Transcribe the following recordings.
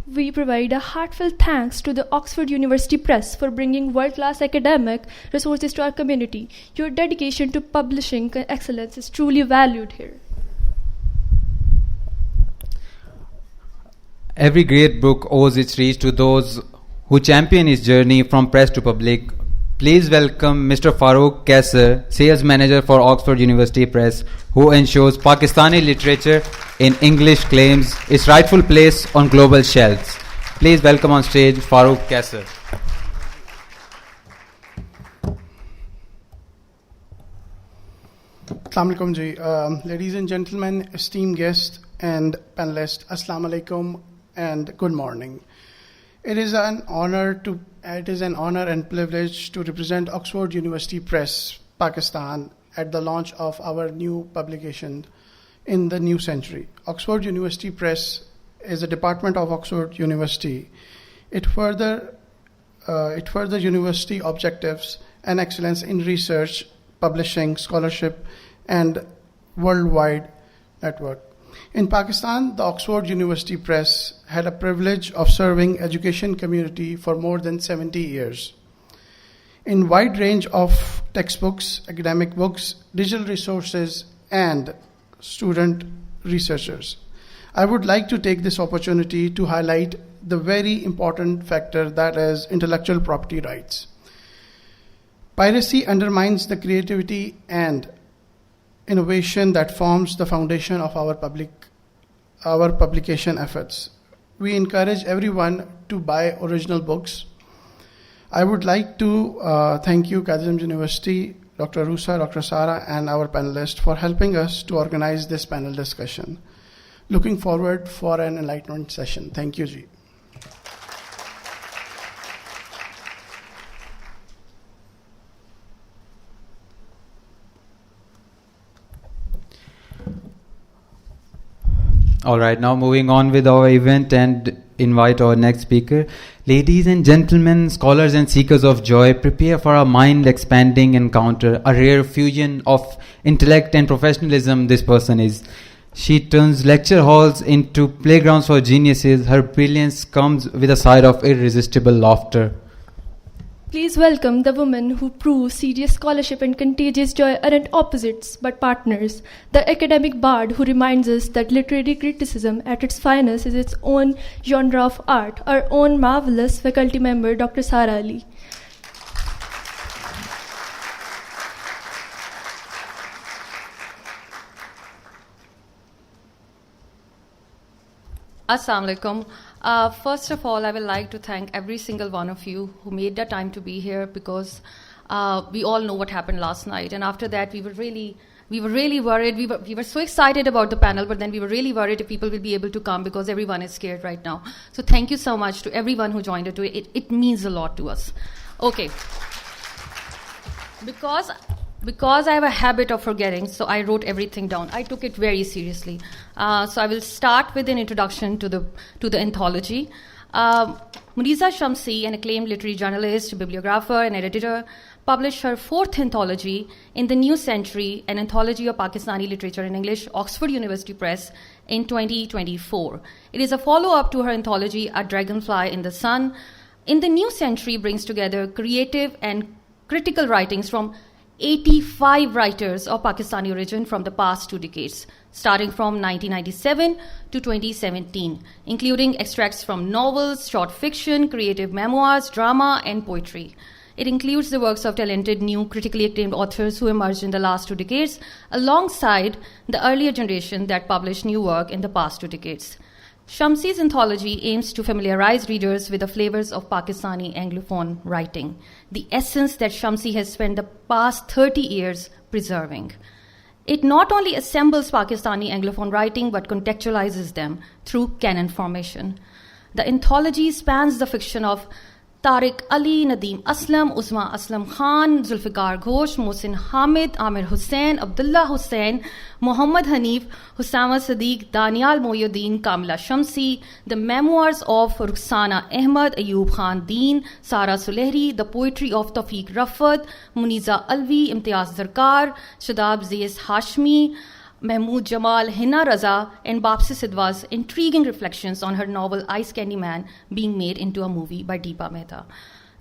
we provide a heartfelt thanks to the Oxford University Press for bringing world-class academic resources to our community. Your dedication to publishing excellence is truly valued here. Every great book owes its reach to those who champion its journey from press to public. Please welcome Mr. Farooq Kaisar, Sales Manager for Oxford University Press, who ensures Pakistani literature in English claims its rightful place on global shelves. Please welcome on stage Farooq Kaisar. Assalamu alaikum ji. Ladies and gentlemen, esteemed guests and panelists, Assalamu alaikum and good morning. It is an honor and privilege to represent Oxford University Press, Pakistan, at the launch of our new publication in the new century. Oxford University Press is a department of Oxford University. It further university objectives and excellence in research, publishing, scholarship, and worldwide network. In Pakistan, the Oxford University Press had a privilege of serving education community for more than 70 years. In wide range of textbooks, academic books, digital resources, and student researchers. I would like to take this opportunity to highlight the very important factor that is intellectual property rights. Piracy undermines the creativity and innovation that forms the foundation of our publication efforts. We encourage everyone to buy original books. I would like to thank you, Quaid-i-Azam University, Dr. Aroosa, Dr. Sara, and our panelists for helping us to organize this panel discussion. Looking forward for an enlightenment session. Thank you, Ji. All right, now moving on with our event and invite our next speaker. Ladies and gentlemen, scholars and seekers of joy, prepare for a mind-expanding encounter, a rare fusion of intellect and professionalism this person is. She turns lecture halls into playgrounds for geniuses. Her brilliance comes with a side of irresistible laughter. Please welcome the woman who proves serious scholarship and contagious joy aren't opposites but partners. The academic bard who reminds us that literary criticism at its finest is its own genre of art. Our own marvelous faculty member, Dr. Sara Ali. Assalamu alaikum. First of all, I would like to thank every single one of you who made the time to be here, because we all know what happened last night. And after that, we were really worried. We were so excited about the panel, but then we were really worried if people will be able to come, because everyone is scared right now. So thank you so much to everyone who joined it. It means a lot to us. Okay. Because I have a habit of forgetting, so I wrote everything down. I took it very seriously. So I will start with an introduction to the anthology. Muneeza Shamsie, an acclaimed literary journalist, bibliographer, and editor, published her fourth anthology in the new century, an anthology of Pakistani literature in English, Oxford University Press, in 2024. It is a follow-up to her anthology, A Dragonfly in the Sun. In the new century brings together creative and critical writings from 85 writers of Pakistani origin from the past 2 decades, starting from 1997 to 2017, including extracts from novels, short fiction, creative memoirs, drama, and poetry. It includes the works of talented, new, critically acclaimed authors who emerged in the last 2 decades, alongside the earlier generation that published new work in the past 2 decades. Shamsie's anthology aims to familiarize readers with the flavors of Pakistani Anglophone writing, the essence that Shamsie has spent the past 30 years preserving. It not only assembles Pakistani Anglophone writing, but contextualizes them through canon formation. The anthology spans the fiction of Tariq Ali, Nadeem Aslam, Usma Aslam Khan, Zulfikar Ghosh, Mohsin Hamid, Amir Hussain, Abdullah Hussain, Muhammad Hanif, Osama Siddique, Danial Mohyuddin, Kamila Shamsie, the memoirs of Rukhsana Ahmad, Ayub Khan Deen, Sara Sulehri, the poetry of Tawfiq Rafat, Muneeza Alvi, Imtiaz Zarkar, Shadab Zais Hashmi, Mahmood Jamal, Hina Raza, and Bapsi Sidwa's intriguing reflections on her novel Ice Candy Man being made into a movie by Deepa Mehta.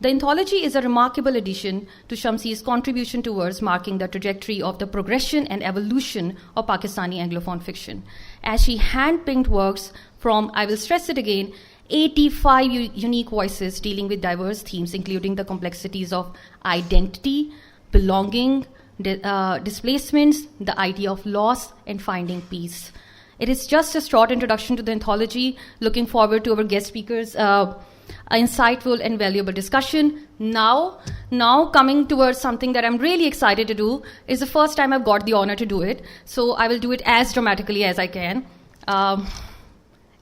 The anthology is a remarkable addition to Shamsie's contribution towards marking the trajectory of the progression and evolution of Pakistani Anglophone fiction, as she hand-picked works from, I will stress it again, 85 unique voices dealing with diverse themes, including the complexities of identity, belonging, displacements, the idea of loss, and finding peace. It is just a short introduction to the anthology. Looking forward to our guest speakers' insightful and valuable discussion. Now coming towards something that I'm really excited to do. Is the first time I've got the honor to do it, so I will do it as dramatically as I can.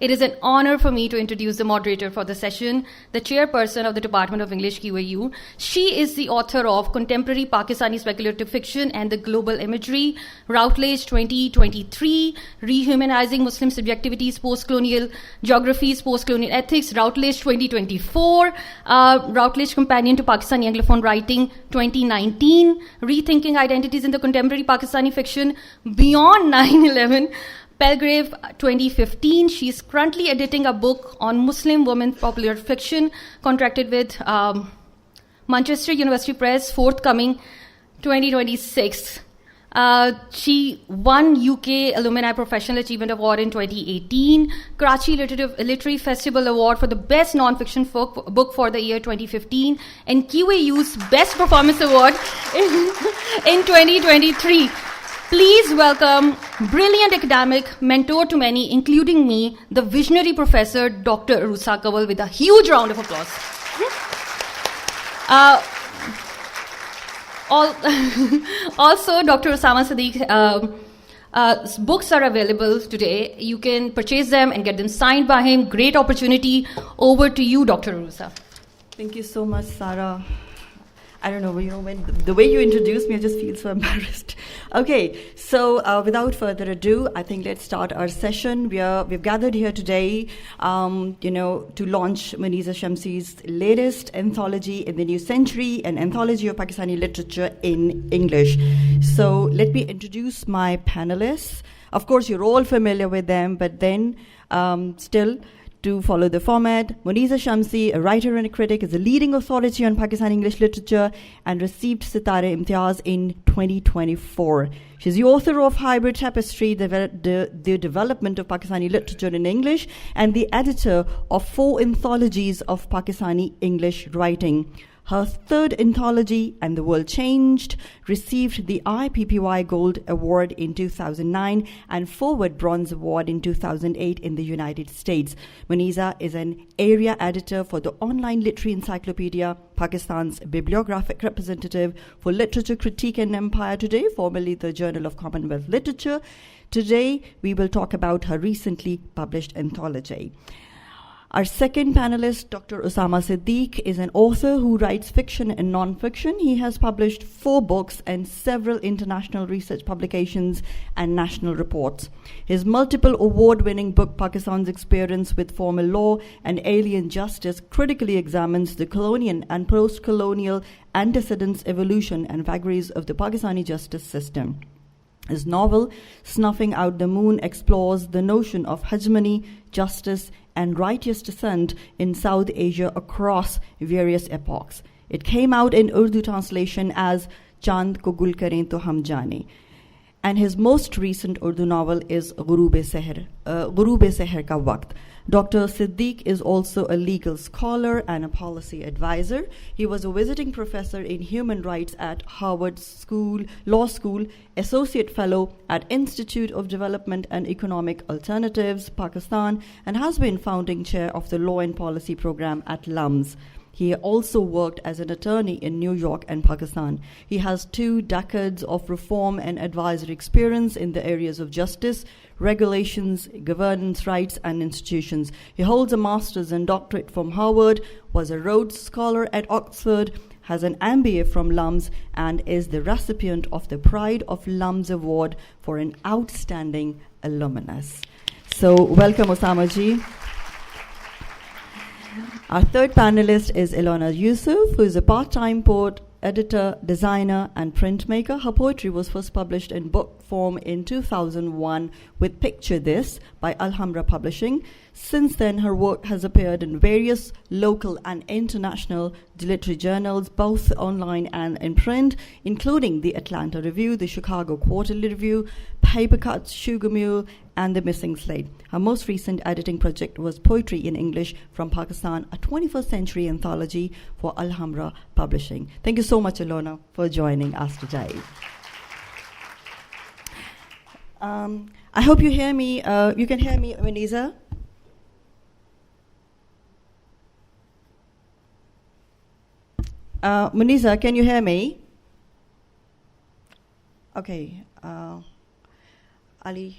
It is an honor for me to introduce the moderator for the session, the chairperson of the Department of English QAU. She is the author of Contemporary Pakistani Speculative Fiction and the Global Imagery, Routledge 2023, Rehumanizing Muslim Subjectivities, Postcolonial Geographies, Postcolonial Ethics, Routledge 2024, Routledge Companion to Pakistani Anglophone Writing 2019, Rethinking Identities in the Contemporary Pakistani Fiction Beyond 9/11, Palgrave 2015. She's currently editing a book on Muslim women popular fiction, contracted with Manchester University Press, forthcoming 2026. She won UK Alumni Professional Achievement Award in 2018, Karachi Literary Festival Award for the Best Non-Fiction Book for the year 2015, and QAU's Best Performance Award in 2023. Please welcome brilliant academic, mentor to many, including me, the visionary professor, Dr. Aroosa Kanwal, with a huge round of applause. Also, Dr. Osama Siddique's books are available today. You can purchase them and get them signed by him. Great opportunity. Over to you, Dr. Aroosa. Thank you so much, Sara. I don't know, when the way you introduced me, I just feel so embarrassed. Okay, so without further ado, I think let's start our session. We've gathered here today, to launch Muneeza Shamsie's latest anthology in the new century, an anthology of Pakistani literature in English. So let me introduce my panelists. Of course, you're all familiar with them, but then still, to follow the format, Muneeza Shamsie, a writer and a critic, is a leading authority on Pakistani English literature and received Sitare Imtiaz in 2024. She's the author of Hybrid Tapestry, the development of Pakistani literature in English, and the editor of 4 anthologies of Pakistani English writing. Her third anthology, And the World Changed, received the IPPY Gold Award in 2009 and Forward Bronze Award in 2008 in the United States. Muneeza is an area editor for the online literary encyclopedia, Pakistan's bibliographic representative for Literature, Critic and Empire Today, formerly the Journal of Commonwealth Literature. Today, we will talk about her recently published anthology. Our second panelist, Dr. Osama Siddique, is an author who writes fiction and non-fiction. He has published 4 books and several international research publications and national reports. His multiple award-winning book, Pakistan's Experience with Formal Law and Alien Justice, critically examines the colonial and post-colonial antecedents, evolution, and vagaries of the Pakistani justice system. His novel, Snuffing Out the Moon, explores the notion of hegemony, justice, and righteous descent in South Asia across various epochs. It came out in Urdu translation as Chand Ko Gul Karein To Hum Jane. And his most recent Urdu novel is Ghurub-e-Seher Ka Waqt. Dr. Siddique is also a legal scholar and a policy advisor. He was a visiting professor in human rights at Harvard Law School, associate fellow at Institute of Development and Economic Alternatives, Pakistan, and has been founding chair of the Law and Policy Program at LUMS. He also worked as an attorney in New York and Pakistan. He has 2 decades of reform and advisory experience in the areas of justice, regulations, governance, rights, and institutions. He holds a master's and doctorate from Harvard, was a Rhodes Scholar at Oxford, has an MBA from LUMS, and is the recipient of the Pride of LUMS Award for an outstanding alumnus. So welcome, Osama ji. Our third panelist is Ilona Yusuf, who is a part-time poet, editor, designer, and printmaker. Her poetry was first published in book form in 2001 with Picture This by Alhambra Publishing. Since then, her work has appeared in various local and international literary journals, both online and in print, including the Atlanta Review, the Chicago Quarterly Review, Paper Cuts, Sugar Mule, and The Missing Slate. Her most recent editing project was Poetry in English from Pakistan, a 21st century anthology for Alhambra Publishing. Thank you so much, Ilona, for joining us today. I hope you hear me. You can hear me, Muneeza? Muneeza, can you hear me? Okay. Ali.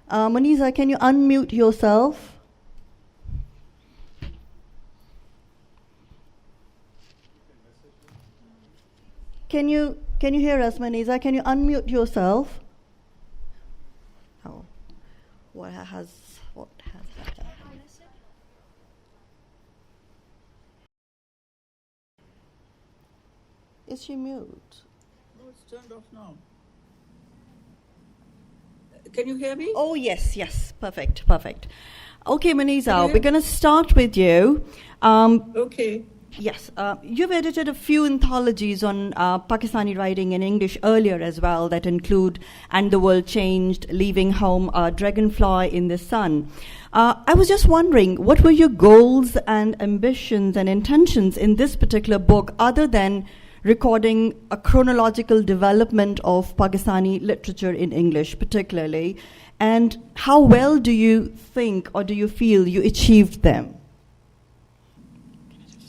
Muneeza, can you unmute yourself? Can you hear us, Muneeza? Can you unmute yourself? Oh, what has happened? Is she mute? No, it's turned off now. Can you hear me? Oh, yes. Perfect. Okay, Muneeza, we're going to start with you. Okay. Yes, you've edited a few anthologies on Pakistani writing in English earlier as well that include And the World Changed, Leaving Home, Dragonfly in the Sun. I was just wondering, what were your goals and ambitions and intentions in this particular book other than recording a chronological development of Pakistani literature in English particularly, and how well do you think or do you feel you achieved them?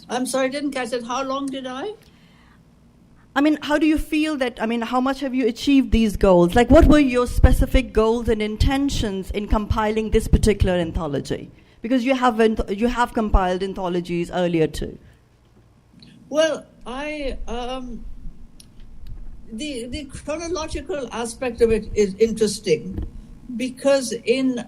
I'm sorry, I didn't catch it. How long did I? How do you feel that, how much have you achieved these goals? Like, what were your specific goals and intentions in compiling this particular anthology? Because you have compiled anthologies earlier too. Well, the chronological aspect of it is interesting because in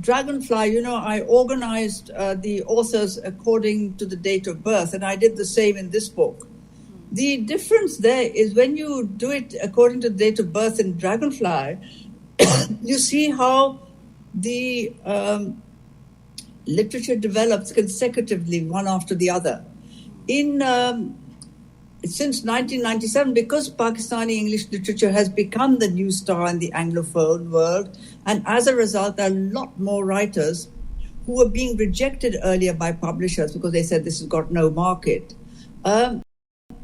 Dragonfly, I organized the authors according to the date of birth, and I did the same in this book. The difference there is when you do it according to the date of birth in Dragonfly, you see how the literature develops consecutively, one after the other. Since 1997, because Pakistani English literature has become the new star in the Anglophone world, and as a result, there are a lot more writers who were being rejected earlier by publishers because they said this has got no market.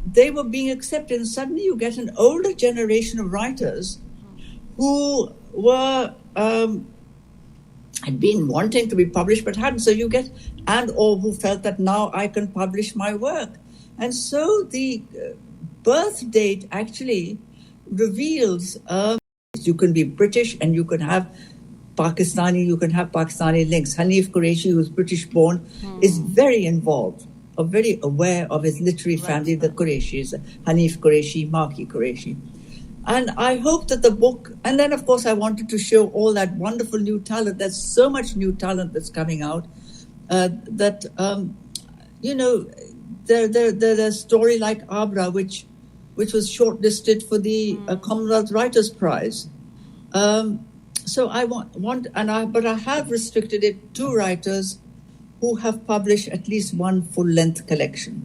They were being accepted, and suddenly you get an older generation of writers who were had been wanting to be published but hadn't. So you get, or who felt that now I can publish my work. And so the birth date actually reveals you can be British and you can have Pakistani links. Hanif Qureshi, who's British born, is very involved, or very aware of his literary family, the Qureshis, Hanif Qureshi, Maki Qureshi. And I hope that the book, and then of course I wanted to show all that wonderful new talent. There's so much new talent that's coming out there's a story like Abra, which was shortlisted for the Commonwealth Writers' Prize. So I but I have restricted it to writers who have published at least one full-length collection,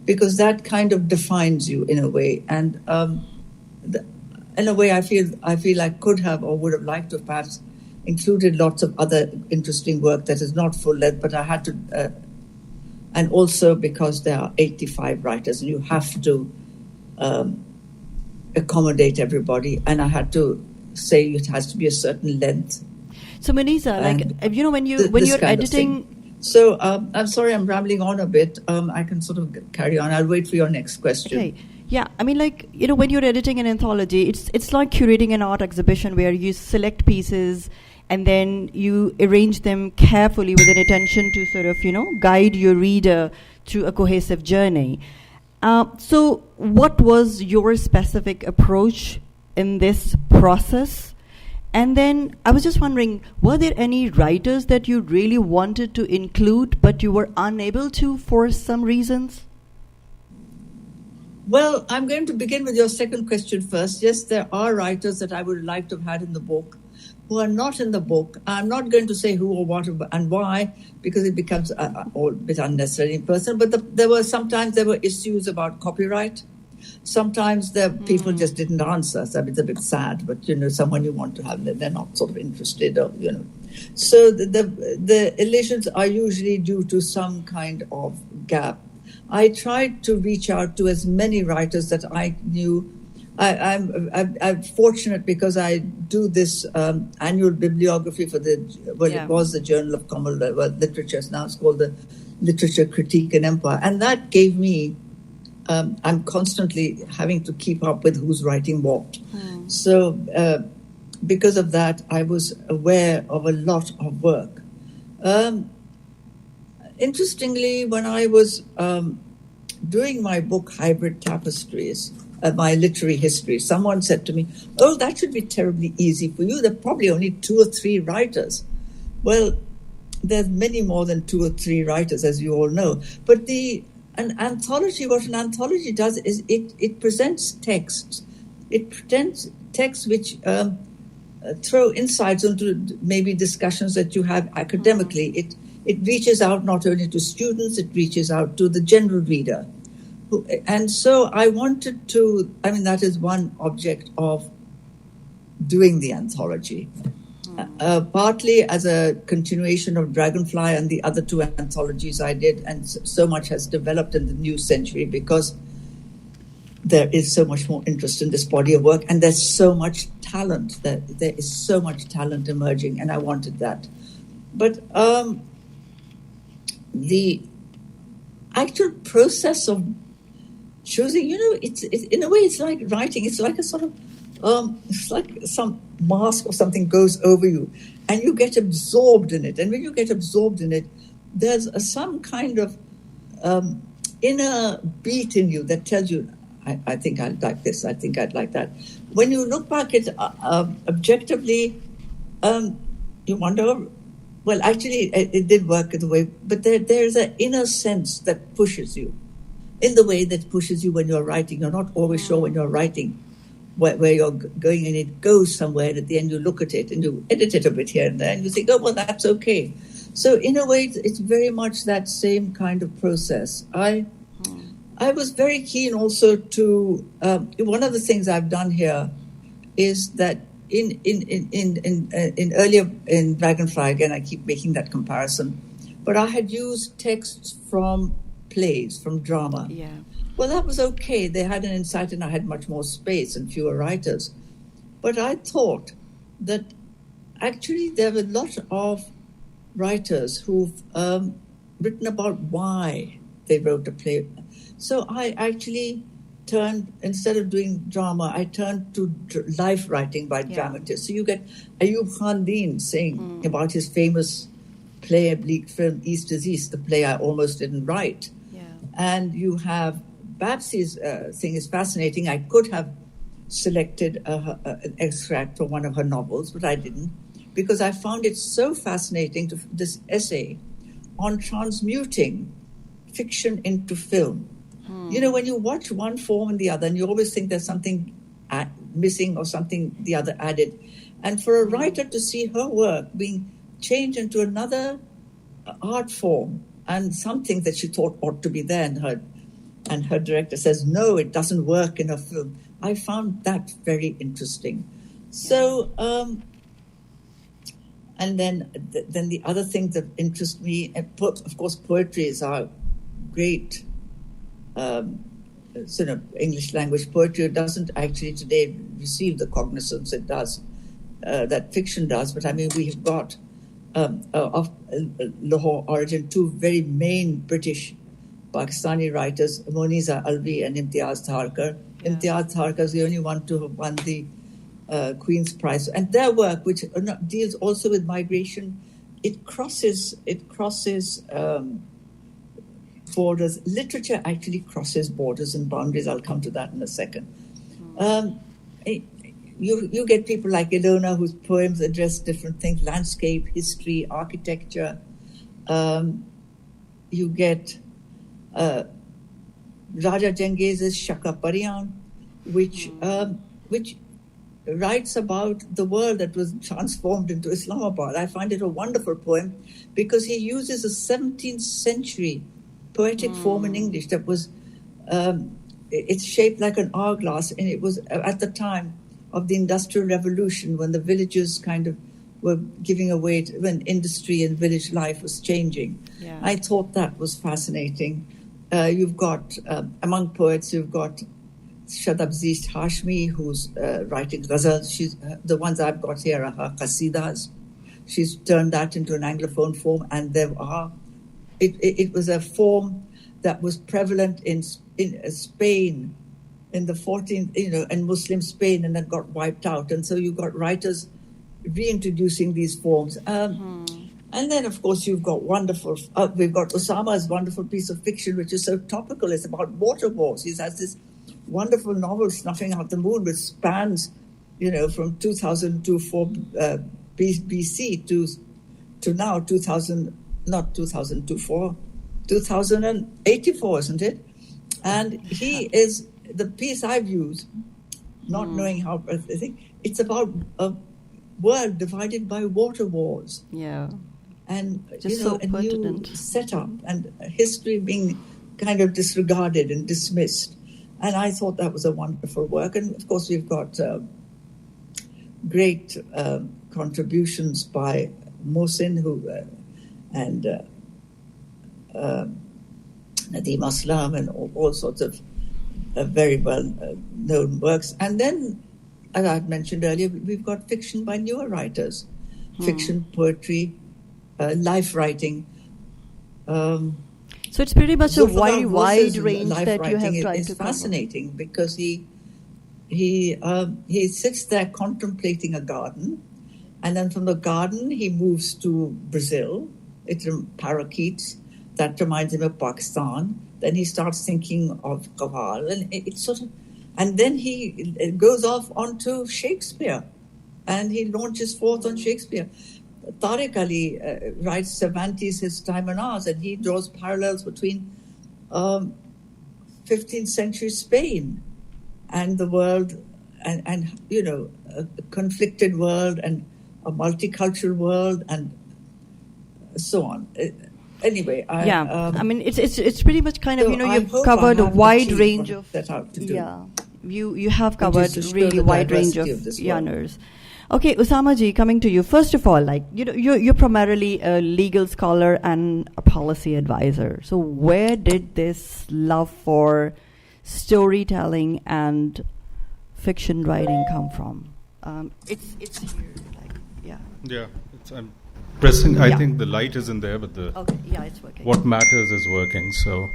because that kind of defines you in a way. And in a way, I feel I could have or would have liked to have perhaps included lots of other interesting work that is not full-length, but I had to. And also because there are 85 writers and you have to accommodate everybody. And I had to say it has to be a certain length. So Muneeza, when you're editing... So I'm sorry, I'm rambling on a bit. I can sort of carry on. I'll wait for your next question. Okay. Yeah, when you're editing an anthology, it's like curating an art exhibition where you select pieces and then you arrange them carefully with an intention to sort of, guide your reader through a cohesive journey. So what was your specific approach in this process? And then I was just wondering, were there any writers that you really wanted to include but you were unable to for some reasons? Well, I'm going to begin with your second question first. Yes, there are writers that I would like to have had in the book who are not in the book. I'm not going to say who or what and why, because it becomes a bit unnecessary in person. But there were issues about copyright. Sometimes the people just didn't answer. So it's a bit sad, but someone you want to have, they're not sort of interested, or So the elisions are usually due to some kind of gap. I tried to reach out to as many writers that I knew. I'm fortunate because I do this annual bibliography for it was the Journal of Commonwealth Literature. Now it's called the Literature, Critic and Empire. And that gave me, I'm constantly having to keep up with who's writing what. So because of that, I was aware of a lot of work. Interestingly, when I was doing my book, Hybrid Tapestries, my literary history, someone said to me, "Oh, that should be terribly easy for you. There are probably only 2 or 3 writers." Well, there's many more than 2 or 3 writers, as you all know. But what an anthology does is it presents texts. It presents texts which throw insights into maybe discussions that you have academically. It reaches out not only to students, it reaches out to the general reader. And so I wanted to, that is one object of doing the anthology. Partly as a continuation of Dragonfly and the other 2 anthologies I did, and so much has developed in the new century because there is so much more interest in this body of work, and there's so much talent. There is so much talent emerging, and I wanted that. But the actual process of choosing, it's in a way, it's like writing. It's like a sort of, it's like some mask or something goes over you, and you get absorbed in it. And when you get absorbed in it, there's some kind of inner beat in you that tells you, I think I'd like this, I think I'd like that. When you look back at objectively, you wonder, well, actually, it did work in the way, but there's an inner sense that pushes you in the way that pushes you when you're writing. You're not always sure when you're writing where you're going, and it goes somewhere, and at the end you look at it and you edit it a bit here and there, and you think, oh, well, that's okay. So in a way, it's very much that same kind of process. I was very keen also to, one of the things I've done here is that in earlier in Dragonfly, again, I keep making that comparison, but I had used texts from plays, from drama. Yeah. Well, that was okay. They had an insight, and I had much more space and fewer writers. But I thought that actually there were a lot of writers who've written about why they wrote a play. So I actually turned, instead of doing drama, I turned to life writing by dramatists. So you get Ayub Khan Dean saying about his famous play, bleak film, East is East, the play I almost didn't write. Yeah. And you have Babsie's thing is fascinating. I could have selected an extract from one of her novels, but I didn't, because I found it so fascinating, this essay on transmuting fiction into film. When you watch one form and the other, and you always think there's something missing or something the other added. And for a writer to see her work being changed into another art form and something that she thought ought to be there, and her director says, no, it doesn't work in a film. I found that very interesting. So, and then the other thing that interests me, of course, poetry is our great sort of English language. Poetry doesn't actually today receive the cognizance it does, that fiction does. But we have got of Lahore origin 2 very main British Pakistani writers, Muneeza and Imtiaz Tharkar. Yeah. Imtiaz Tharkar is the only one to have won the Queen's Prize, and their work, which deals also with migration, it crosses borders. Literature actually crosses borders and boundaries. I'll come to that in a second. you get people like Ilona, whose poems address different things: landscape, history, architecture. You get Raja Jengiz's Shaka Pariyan, which writes about the world that was transformed into Islamabad. I find it a wonderful poem because he uses a 17th century poetic form in English that was, it's shaped like an hourglass, and it was at the time of the Industrial Revolution when the villages kind of were giving away, when industry and village life was changing. Yeah. I thought that was fascinating. You've got, among poets, you've got Shadabzish Hashmi, who's writing ghazals. She's, the ones I've got here are her qasidas. She's turned that into an Anglophone form, and there are. It was a form that was prevalent in Spain in the 14th, in Muslim Spain, and then got wiped out. And so you got writers reintroducing these forms. And then, of course, you've got we've got Osama's wonderful piece of fiction, which is so topical. It's about water wars. He has this wonderful novel, Snuffing Out the Moon, which spans, from 2004 BC to now 2084, isn't it? And he is the piece I've used, not knowing how. I think it's about a world divided by water wars. Yeah. And just so a pertinent. new setup and history being kind of disregarded and dismissed. And I thought that was a wonderful work. And of course, we've got great contributions by Mohsin, and Nadeem Aslam, and all sorts of very well known works. And then, as I mentioned earlier, we've got fiction by newer writers, fiction, poetry, life writing. So it's pretty much a wide range that you have tried to cover. It's fascinating because he sits there contemplating a garden, and then from the garden he moves to Brazil. It's parakeets. That reminds him of Pakistan. Then he starts thinking of Kanwal, and it's sort of, and then he goes off onto Shakespeare, and he launches forth on Shakespeare. Tariq Ali writes Cervantes, His Time and Ours, and he draws parallels between 15th century Spain and the world, and a conflicted world and a multicultural world and so on. Anyway, I mean, it's pretty much kind of, you've covered a wide range of. Yeah, you have covered really wide range of genres. Okay, Osama ji, coming to you. First of all, you're primarily a legal scholar and a policy advisor. So where did this love for storytelling and fiction writing come from? It's here, yeah. Yeah, I'm pressing. I think the light isn't there, but it's working. What matters is working. So,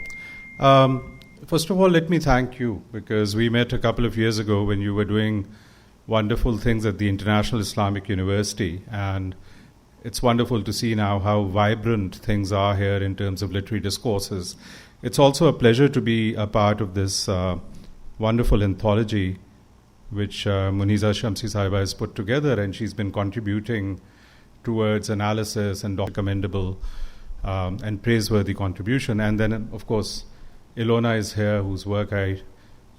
first of all, let me thank you, because we met a couple of years ago when you were doing wonderful things at the International Islamic University, and it's wonderful to see now how vibrant things are here in terms of literary discourses. It's also a pleasure to be a part of this wonderful anthology which Muneeza Shamsie Sahiba has put together, and she's been contributing towards analysis and commendable and praiseworthy contribution. And then, of course, Ilona is here, whose work I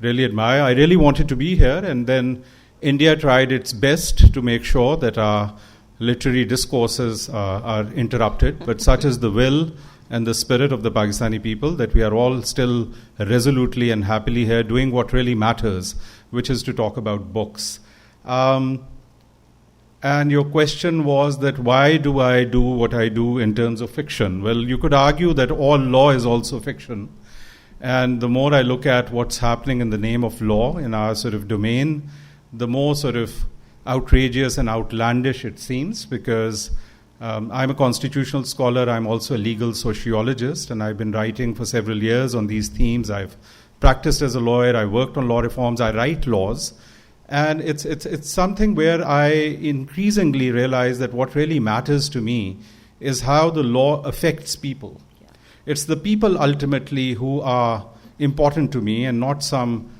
really admire. I really wanted to be here, and then India tried its best to make sure that our literary discourses are interrupted, but such is the will and the spirit of the Pakistani people that we are all still resolutely and happily here doing what really matters, which is to talk about books. And your question was that why do I do what I do in terms of fiction? Well, you could argue that all law is also fiction. And the more I look at what's happening in the name of law in our sort of domain, the more sort of outrageous and outlandish it seems, because I'm a constitutional scholar, I'm also a legal sociologist, and I've been writing for several years on these themes. I've practiced as a lawyer, I worked on law reforms, I write laws, and it's something where I increasingly realize that what really matters to me is how the law affects people. It's the people ultimately who are important to me, and not some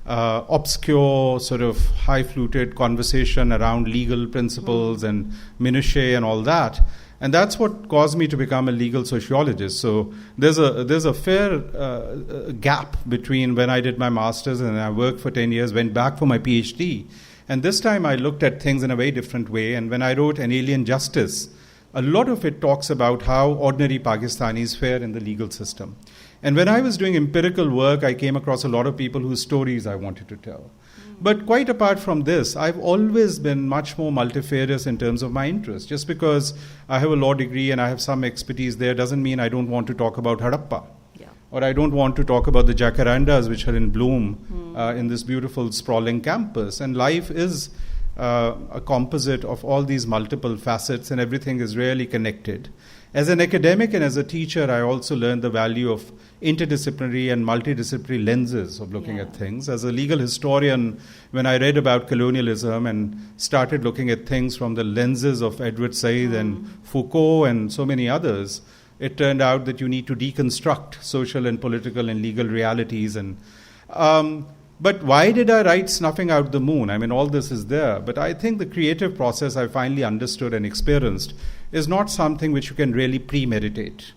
obscure, sort of high-fluted conversation around legal principles and minutiae and all that. And that's what caused me to become a legal sociologist. So there's a fair gap between when I did my master's and I worked for 10 years, went back for my PhD. And this time I looked at things in a very different way. And when I wrote An Alien Justice, a lot of it talks about how ordinary Pakistanis fare in the legal system. And when I was doing empirical work, I came across a lot of people whose stories I wanted to tell. But quite apart from this, I've always been much more multifarious in terms of my interest. Just because I have a law degree and I have some expertise there doesn't mean I don't want to talk about Harappa. Or I don't want to talk about the jacarandas which are in bloom in this beautiful sprawling campus. And life is a composite of all these multiple facets, and everything is really connected. As an academic and as a teacher, I also learned the value of interdisciplinary and multidisciplinary lenses of looking at things. As a legal historian, when I read about colonialism and started looking at things from the lenses of Edward Said and Foucault and so many others, it turned out that you need to deconstruct social and political and legal realities. And but why did I write Snuffing Out the Moon? I mean, all this is there. But I think the creative process I finally understood and experienced is not something which you can really premeditate.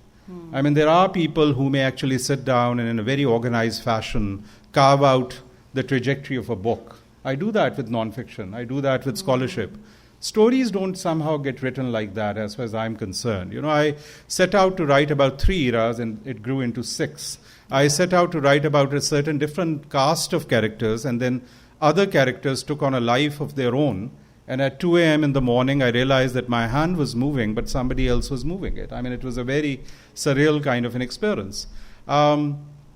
I mean, there are people who may actually sit down and in a very organized fashion carve out the trajectory of a book. I do that with nonfiction. I do that with scholarship. Stories don't somehow get written like that as far as I'm concerned. You know, I set out to write about 3 eras and it grew into 6. I set out to write about a certain different cast of characters, and then other characters took on a life of their own. And at 2 a.m. in the morning, I realized that my hand was moving, but somebody else was moving it. I mean, it was a very surreal kind of an experience.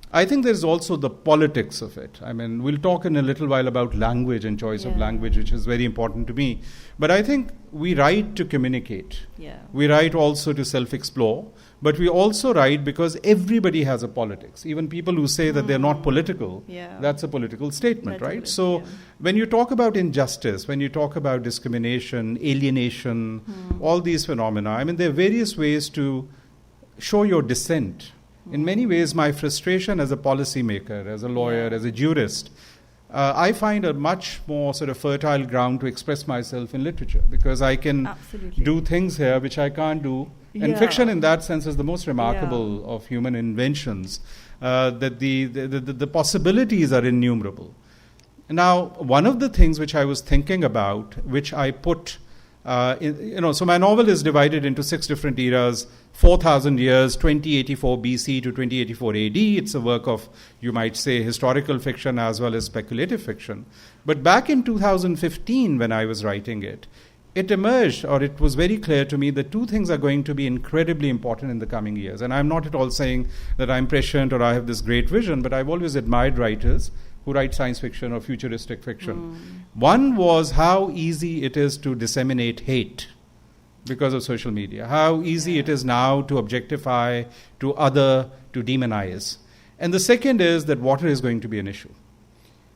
I think there's also the politics of it. I mean, we'll talk in a little while about language and choice of language, which is very important to me. But I think we write to communicate. We write also to self-explore. But we also write because everybody has a politics. Even people who say that they're not political, that's a political statement, right? So when you talk about injustice, when you talk about discrimination, alienation, all these phenomena, I mean, there are various ways to show your dissent. In many ways, my frustration as a policymaker, as a lawyer, as a jurist, I find a much more sort of fertile ground to express myself in literature, because I can do things here which I can't do. And fiction in that sense is the most remarkable of human inventions, that the possibilities are innumerable. Now, one of the things which I was thinking about, which I put, so my novel is divided into 6 different eras, 4,000 years, 2084 BC to 2084 AD. It's a work of, you might say, historical fiction as well as speculative fiction. But back in 2015, when I was writing it, it emerged, or it was very clear to me, that 2 things are going to be incredibly important in the coming years. And I'm not at all saying that I'm prescient or I have this great vision, but I've always admired writers who write science fiction or futuristic fiction. One was how easy it is to disseminate hate because of social media, how easy it is now to objectify, to demonize. And the second is that water is going to be an issue.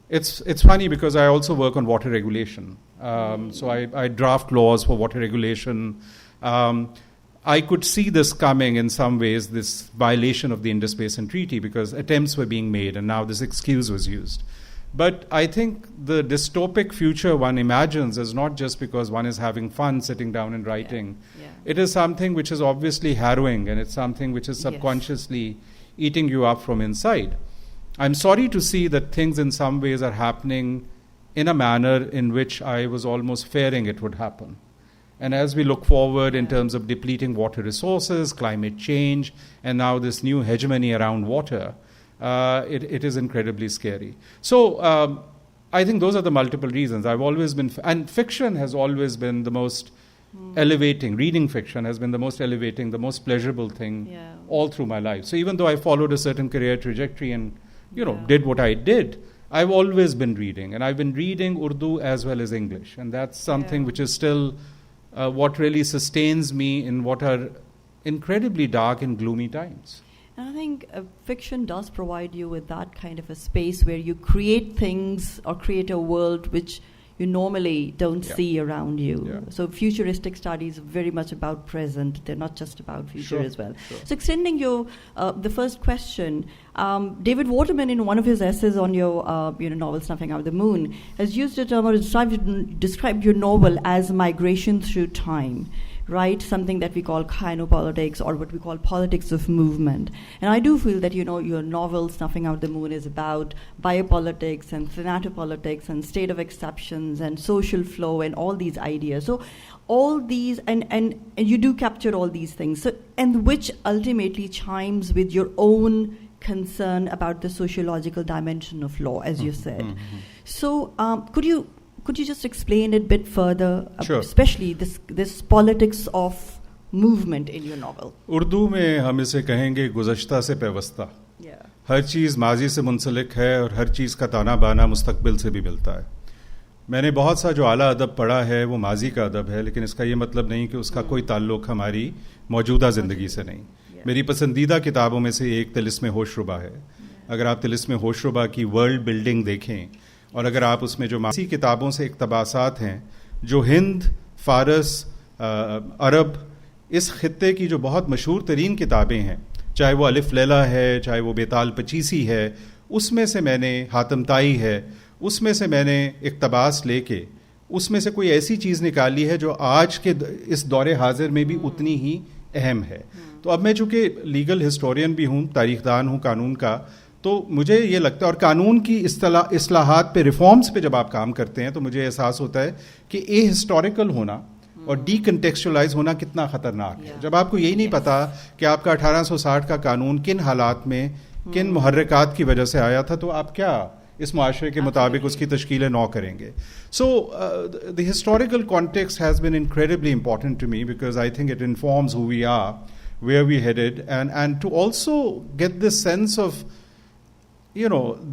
It's funny because I also work on water regulation. So I draft laws for water regulation. I could see this coming in some ways, this violation of the Indo-Basin Treaty, because attempts were being made and now this excuse was used. But I think the dystopic future one imagines is not just because one is having fun sitting down and writing. It is something which is obviously harrowing, and it's something which is subconsciously eating you up from inside. I'm sorry to see that things in some ways are happening in a manner in which I was almost fearing it would happen. And as we look forward in terms of depleting water resources, climate change, and now this new hegemony around water, it is incredibly scary. So I think those are the multiple reasons. I've always been, and fiction has always been the most elevating. Reading fiction has been the most elevating, the most pleasurable thing all through my life. So even though I followed a certain career trajectory and did what I did, I've always been reading. And I've been reading Urdu as well as English. And that's something which is still what really sustains me in what are incredibly dark and gloomy times. And I think fiction does provide you with that kind of a space where you create things or create a world which you normally don't see around you. Yeah. So futuristic studies are very much about present. They're not just about future Sure, as well. sure. So extending your the first question, David Waterman, in one of his essays on your novel Snuffing Out the Moon, has used a term or described your novel as migration through time. Right, something that we call kynopolitics, or what we call politics of movement. And I do feel that, your novel, Snuffing Out the Moon, is about biopolitics and thanatopolitics and state of exceptions and social flow and all these ideas. So all these, and you do capture all these things, so, and which ultimately chimes with your own concern about the sociological dimension of law, as you said. Mm-hmm. So could you just explain it a bit further, Sure. especially this politics of movement in your novel? Urdu में हम इसे कहेंगे गुज़श्ता से पेवस्ता. हर चीज़ माजी से मुंसलिक है और हर चीज़ का ताना बाना मुस्तकबिल से भी मिलता है. मैंने बहुत सा जो आला अदब पढ़ा है वो माजी का अदब है, लेकिन इसका ये मतलब नहीं कि उसका कोई ताल्लुक हमारी मौजूदा ज़िंदगी से नहीं. मेरी पसंदीदा किताबों में से एक तिलिस्म होशरुबा है. अगर आप तिलिस्म होशरुबा की वर्ल्ड बिल्डिंग देखें, और अगर आप उसमें जो मासी किताबों से इक़्तबासात हैं जो हिंद, फ़ारस, अरब, इस ख़ित्ते की जो बहुत मशहूर तरीन किताबें हैं, चाहे वो अलिफ लैला है, चाहे वो बेताल पचीसी है, उसमें से मैंने हातम ताई है, उसमें से मैंने इक़्तबास लेके उसमें से कोई ऐसी चीज़ निकाली है जो आज के इस दौरे हाजिर में भी उतनी ही अहम है. तो अब मैं चूँकि लीगल हिस्टोरियन भी हूँ, तारीखदान हूँ कानून का, तो मुझे ये लगता है, और कानून की इस्लाहात पे, रिफॉर्म्स पे जब आप काम करते हैं तो मुझे एहसास होता है कि ए हिस्टोरिकल होना और डीकंटेक्चुअलाइज होना कितना ख़तरनाक है. जब आपको यही नहीं पता कि आपका 1860 का कानून किन हालात में, किन मुहर्रिकात की वजह से आया था, तो आप क्या इस मुआशरे के मुताबिक उसकी तश्कील नौ करेंगे. So the historical context has been incredibly important to me because I think it informs who we are, where we headed, and to also get this sense of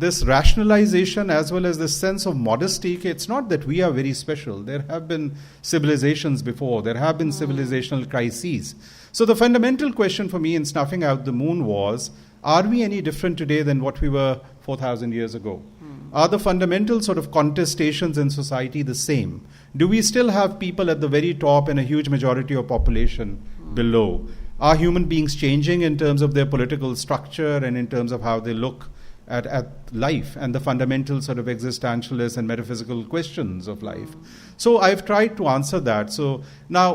this rationalization as well as this sense of modesty. It's not that we are very special. There have been civilizations before. There have been civilizational crises. So the fundamental question for me in Snuffing Out the Moon was, are we any different today than what we were 4,000 years ago? Are the fundamental sort of contestations in society the same? Do we still have people at the very top and a huge majority of population below? Are human beings changing in terms of their political structure and in terms of how they look at life and the fundamental sort of existentialist and metaphysical questions of life? So I've tried to answer that. So now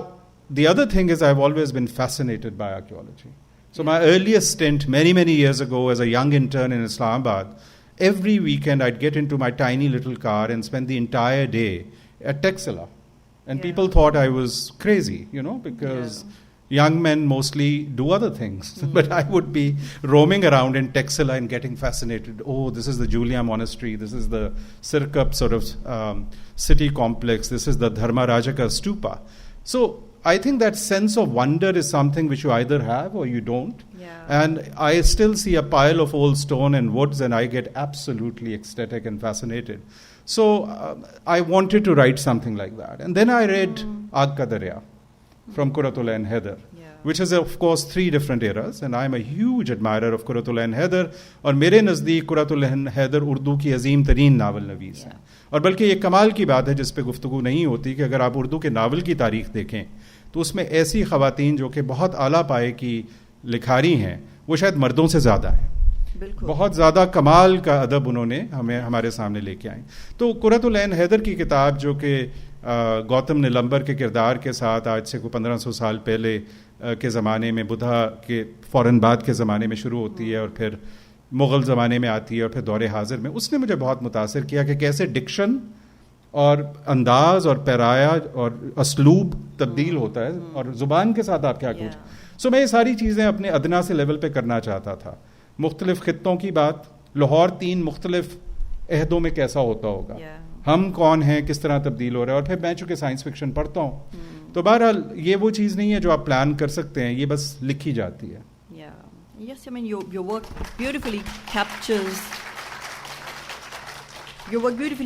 the other thing is I've always been fascinated by archaeology. So my earliest stint many, many years ago as a young intern in Islamabad, every weekend I'd get into my tiny little car and spend the entire day at Texila. And people thought I was crazy, because young men mostly do other things. But I would be roaming around in Texila and getting fascinated. Oh, this is the Julia Monastery. This is the Sirkap sort of city complex. This is the Dharma Rajaka stupa. So I think that sense of wonder is something which you either have or you don't. And I still see a pile of old stone and woods and I get absolutely ecstatic and fascinated. So I wanted to write something like that. And then I read Aag Ka Darya from Qurratul Ain Haider, which is of course 3 different eras, and I am a huge admirer of Qurratul Ain Haider. और मेरे नज़दीक Qurratul Ain Haider Urdu की अजीम तरीन novel नवीस हैं. और बल्कि ये कमाल की बात है जिस पे गुफ्तगू नहीं होती कि अगर आप उर्दू के नावल की तारीख देखें तो उसमें ऐसी ख़वातीन जो कि बहुत आला पाए की लिखारी हैं वो शायद मर्दों से ज़्यादा हैं. बहुत ज़्यादा कमाल का अदब उन्होंने हमारे सामने लेके आए. तो कुर्रतुल ऐन हैदर की किताब जो कि गौतम नीलंबर के किरदार के साथ आज से कोई 1500 साल पहले के ज़माने में, बुद्धा के फ़ौरन बाद के ज़माने में शुरू होती है और फिर मुग़ल ज़माने में आती है और फिर दौरे हाजिर में, उसने मुझे बहुत मुतासिर किया कि कैसे डिक्शन और अंदाज और पैराया और असलूब तब्दील होता है और ज़ुबान के साथ आप क्या कुछ. सो मैं ये सारी चीज़ें अपने अदना से लेवल पे करना चाहता था. मुख्तलिफ खित्तों की बात, लाहौर 3 मुख्तलिफ अहदों में कैसा होता होगा, हम कौन हैं, किस तरह तब्दील हो रहा है. और फिर मैं चूँकि साइंस फिक्शन पढ़ता हूँ तो बहरहाल ये वो चीज़ नहीं है जो आप प्लान कर सकते हैं, ये बस लिखी जाती है. Yes, I mean your work beautifully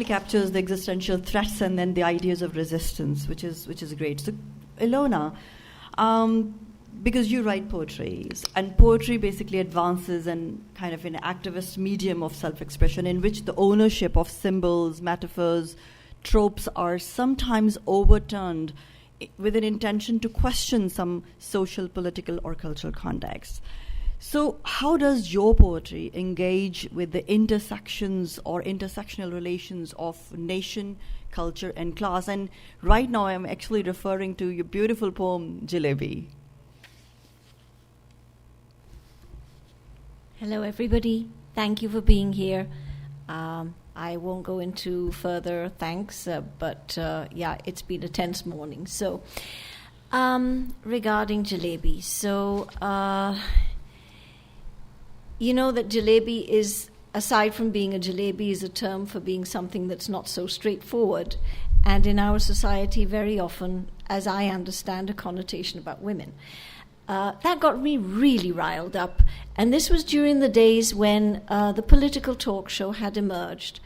captures the existential threats and then the ideas of resistance, which is great. So, Ilona, because you write poetry, and poetry basically advances and kind of an activist medium of self-expression in which the ownership of symbols, metaphors, tropes are sometimes overturned with an intention to question some social, political, or cultural context. So how does your poetry engage with the intersections or intersectional relations of nation, culture, and class? And right now I'm actually referring to your beautiful poem, Jalebi. Hello, everybody. Thank you for being here. I won't go into further thanks, but yeah, it's been a tense morning. So, regarding Jalebi, so you know that Jalebi is, aside from being a Jalebi, is a term for being something that's not so straightforward, and in our society, very often, as I understand, a connotation about women. That got me really riled up. And this was during the days when the political talk show had emerged.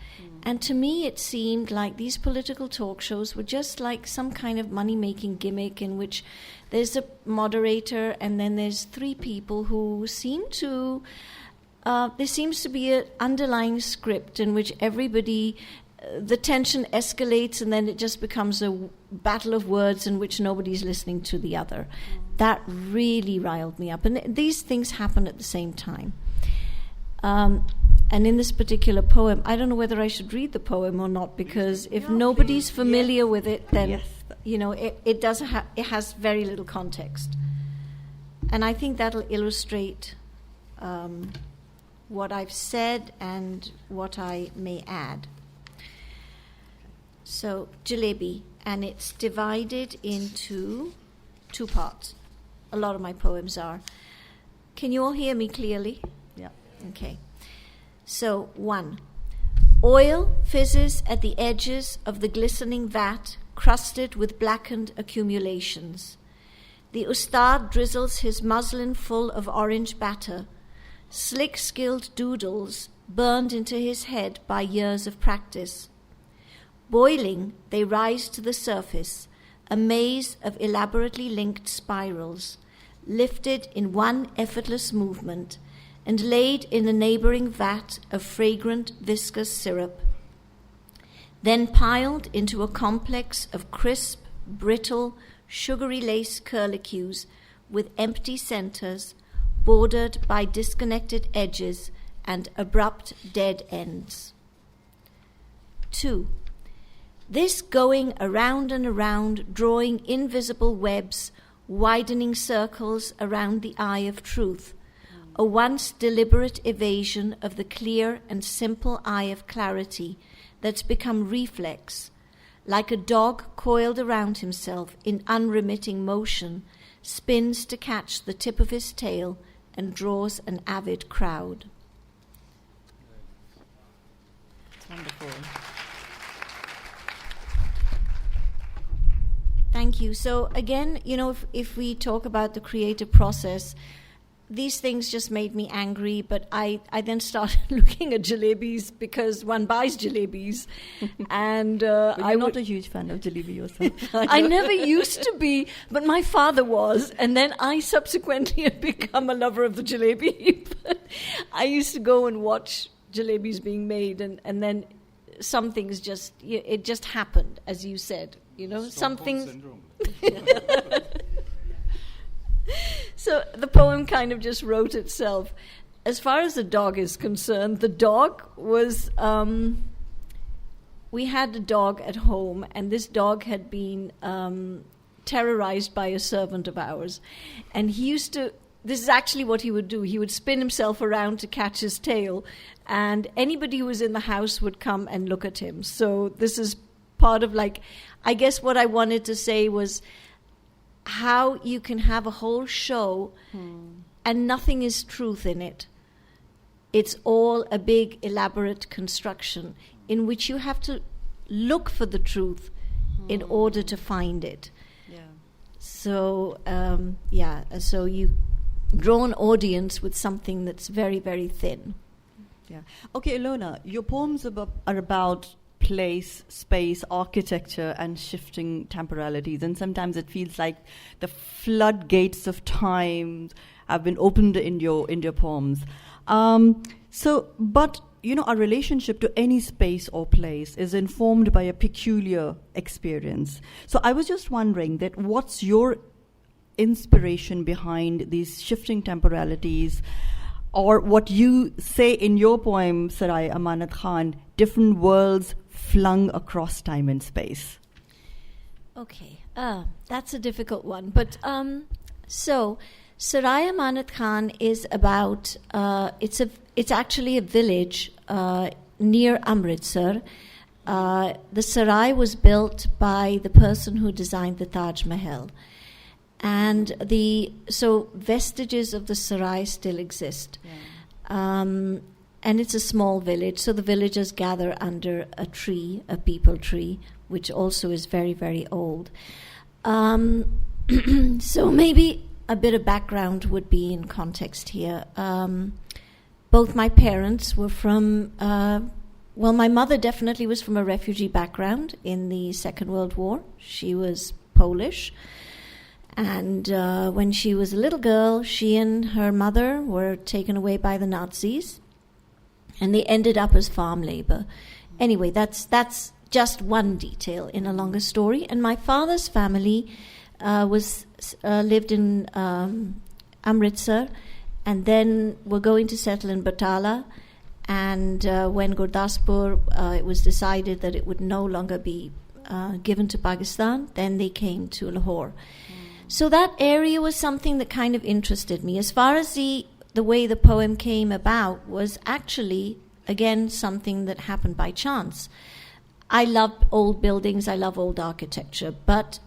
And to me, it seemed like these political talk shows were just like some kind of money-making gimmick in which there's a moderator and then there's three people who seem to... there seems to be an underlying script in which everybody... the tension escalates and then it just becomes a battle of words in which nobody's listening to the other. That really riled me up. And these things happen at the same time. And in this particular poem, I don't know whether I should read the poem or not, because if nobody's familiar with it, then, you know, it has very little context. And I think that'll illustrate what I've said and what I may add. So, Jalebi, and it's divided into two parts. A lot of my poems are. Can you all hear me clearly? Yeah. Okay. So, 1. Oil fizzes at the edges of the glistening vat, crusted with blackened accumulations. The ustad drizzles his muslin full of orange batter, slick-skilled doodles burned into his head by years of practice. Boiling, they rise to the surface, a maze of elaborately linked spirals, lifted in one effortless movement and laid in a neighboring vat of fragrant, viscous syrup, then piled into a complex of crisp, brittle, sugary lace curlicues with empty centers, bordered by disconnected edges and abrupt dead ends. 2. This going around and around, drawing invisible webs, widening circles around the eye of truth, a once deliberate evasion of the clear and simple eye of clarity that's become reflex, like a dog coiled around himself in unremitting motion, spins to catch the tip of his tail and draws an avid crowd. It's wonderful. Thank you. So again, you know, if we talk about the creative process, these things just made me angry, but I then started looking at jalebis because one buys jalebis. And I'm not a huge fan of jalebi yourself. I never used to be, but my father was, and then I subsequently have become a lover of the jalebi. But I used to go and watch jalebis being made, and then some things it just happened, as you said. You know, some things. So the poem kind of just wrote itself. As far as the dog is concerned, the dog was. We had a dog at home, and this dog had been terrorized by a servant of ours, and he used to. This is actually what he would do. He would spin himself around to catch his tail, and anybody who was in the house would come and look at him. So this is part of, like, I guess what I wanted to say was how you can have a whole show and nothing is truth in it. It's all a big elaborate construction in which you have to look for the truth in order to find it. Yeah. So, so you draw an audience with something that's very, very thin. Yeah. Okay, Ilona, your poems are about place, space, architecture, and shifting temporalities. And sometimes it feels like the floodgates of time have been opened in your poems. But our relationship to any space or place is informed by a peculiar experience. So I was just wondering that what's your inspiration behind these shifting temporalities, or what you say in your poem, Sarai Amanat Khan, different worlds flung across time and space? Okay, that's a difficult one. But so Sarai Amanat Khan is about, it's actually a village near Amritsar. The Sarai was built by the person who designed the Taj Mahal. And so vestiges of the Sarai still exist. Yeah. And it's a small village, so the villagers gather under a tree, a peepal tree, which also is very, very old. So maybe a bit of background would be in context here. Both my parents were from, my mother definitely was from a refugee background in the Second World War. She was Polish. And when she was a little girl, she and her mother were taken away by the Nazis, and they ended up as farm labor. Anyway, that's just one detail in a longer story. And my father's family lived in Amritsar, and then were going to settle in Batala. And when Gurdaspur, it was decided that it would no longer be given to Pakistan, then they came to Lahore. So that area was something that kind of interested me. As far as the way the poem came about was actually, again, something that happened by chance. I love old buildings, I love old architecture, but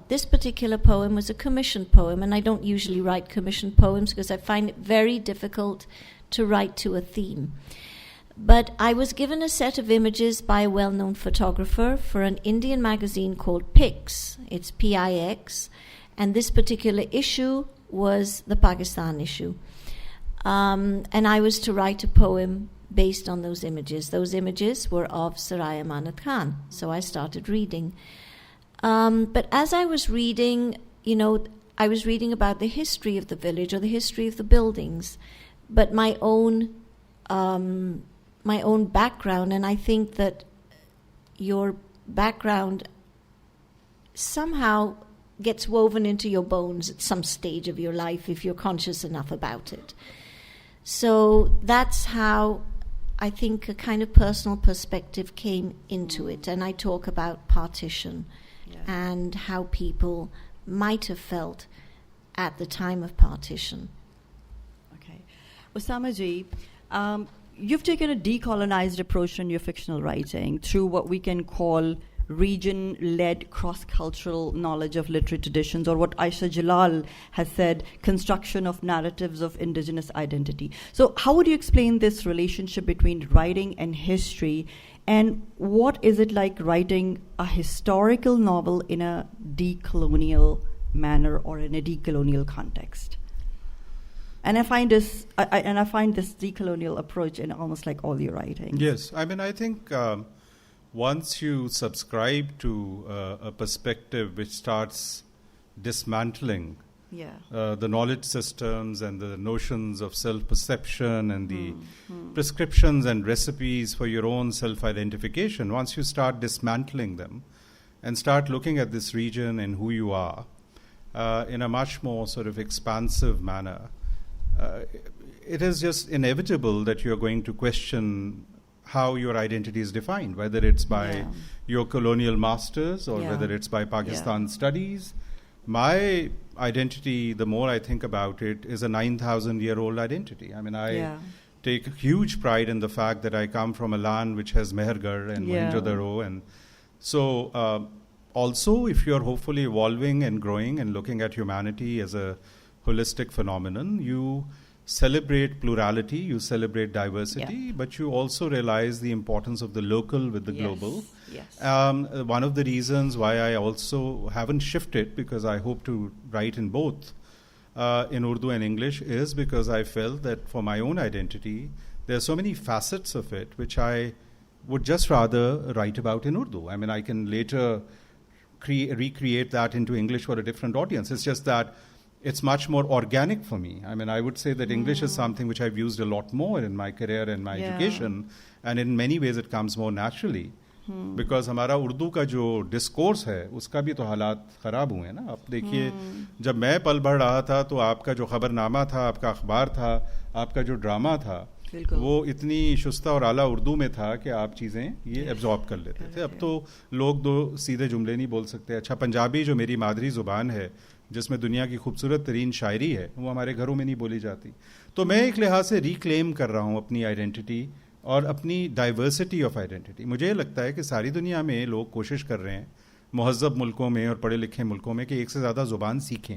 this particular poem was a commissioned poem, and I don't usually write commissioned poems because I find it very difficult to write to a theme. But I was given a set of images by a well-known photographer for an Indian magazine called Pix. It's Pix. And this particular issue was the Pakistan issue. And I was to write a poem based on those images. Those images were of Sarai Amanat Khan. So I started reading. But as I was reading, I was reading about the history of the village or the history of the buildings, but my own background. And I think that your background somehow gets woven into your bones at some stage of your life if you're conscious enough about it. So that's how I think a kind of personal perspective came into it. And I talk about partition and how people might have felt at the time of partition. Okay. Osama ji, you've taken a decolonized approach in your fictional writing through what we can call region-led cross-cultural knowledge of literary traditions, or what Aisha Jalal has said, construction of narratives of indigenous identity. So how would you explain this relationship between writing and history, and what is it like writing a historical novel in a decolonial manner or in a decolonial context? And I find this decolonial approach in almost like all your writing. Yes, I think once you subscribe to a perspective which starts dismantling the knowledge systems and the notions of self-perception and the prescriptions and recipes for your own self-identification, once you start dismantling them and start looking at this region and who you are in a much more sort of expansive manner, it is just inevitable that you're going to question how your identity is defined, whether it's by your colonial masters or whether it's by Pakistan studies. My identity, the more I think about it, is a 9,000-year-old identity. I take huge pride in the fact that I come from a land which has Mehergarh and Mohenjo-daro. And so also, if you're hopefully evolving and growing and looking at humanity as a holistic phenomenon, you celebrate plurality, you celebrate diversity, but you also realize the importance of the local with the global. Yes. One of the reasons why I also haven't shifted, because I hope to write in both in Urdu and English, is because I felt that for my own identity, there are so many facets of it which I would just rather write about in Urdu. I can later recreate that into English for a different audience. It's just that it's much more organic for me. I mean, I would say that English is something which I've used a lot more in my career and my education, and in many ways it comes more naturally. Because ہمارا اردو کا جو discourse ہے اس کا بھی تو حالات خراب ہوئے ہیں نا. آپ دیکھیے جب میں پل بڑھ رہا تھا تو آپ کا جو خبر نامہ تھا, آپ کا اخبار تھا, آپ کا جو ڈرامہ تھا, وہ اتنی شستہ اور اعلیٰ اردو میں تھا کہ آپ چیزیں یہ ایبزارب کر لیتے تھے. اب تو لوگ دو سیدھے جملے نہیں بول سکتے. اچھا پنجابی جو میری مادری زبان ہے, جس میں دنیا کی خوبصورت ترین شاعری ہے, وہ ہمارے گھروں میں نہیں بولی جاتی. تو میں ایک لحاظ سے ریکلیم کر رہا ہوں اپنی آئیڈینٹی اور اپنی ڈائیورسٹی آف آئیڈینٹی. مجھے یہ لگتا ہے کہ ساری دنیا میں لوگ کوشش کر رہے ہیں, مہذب ملکوں میں اور پڑھے لکھے ملکوں میں, کہ ایک سے زیادہ زبان سیکھیں.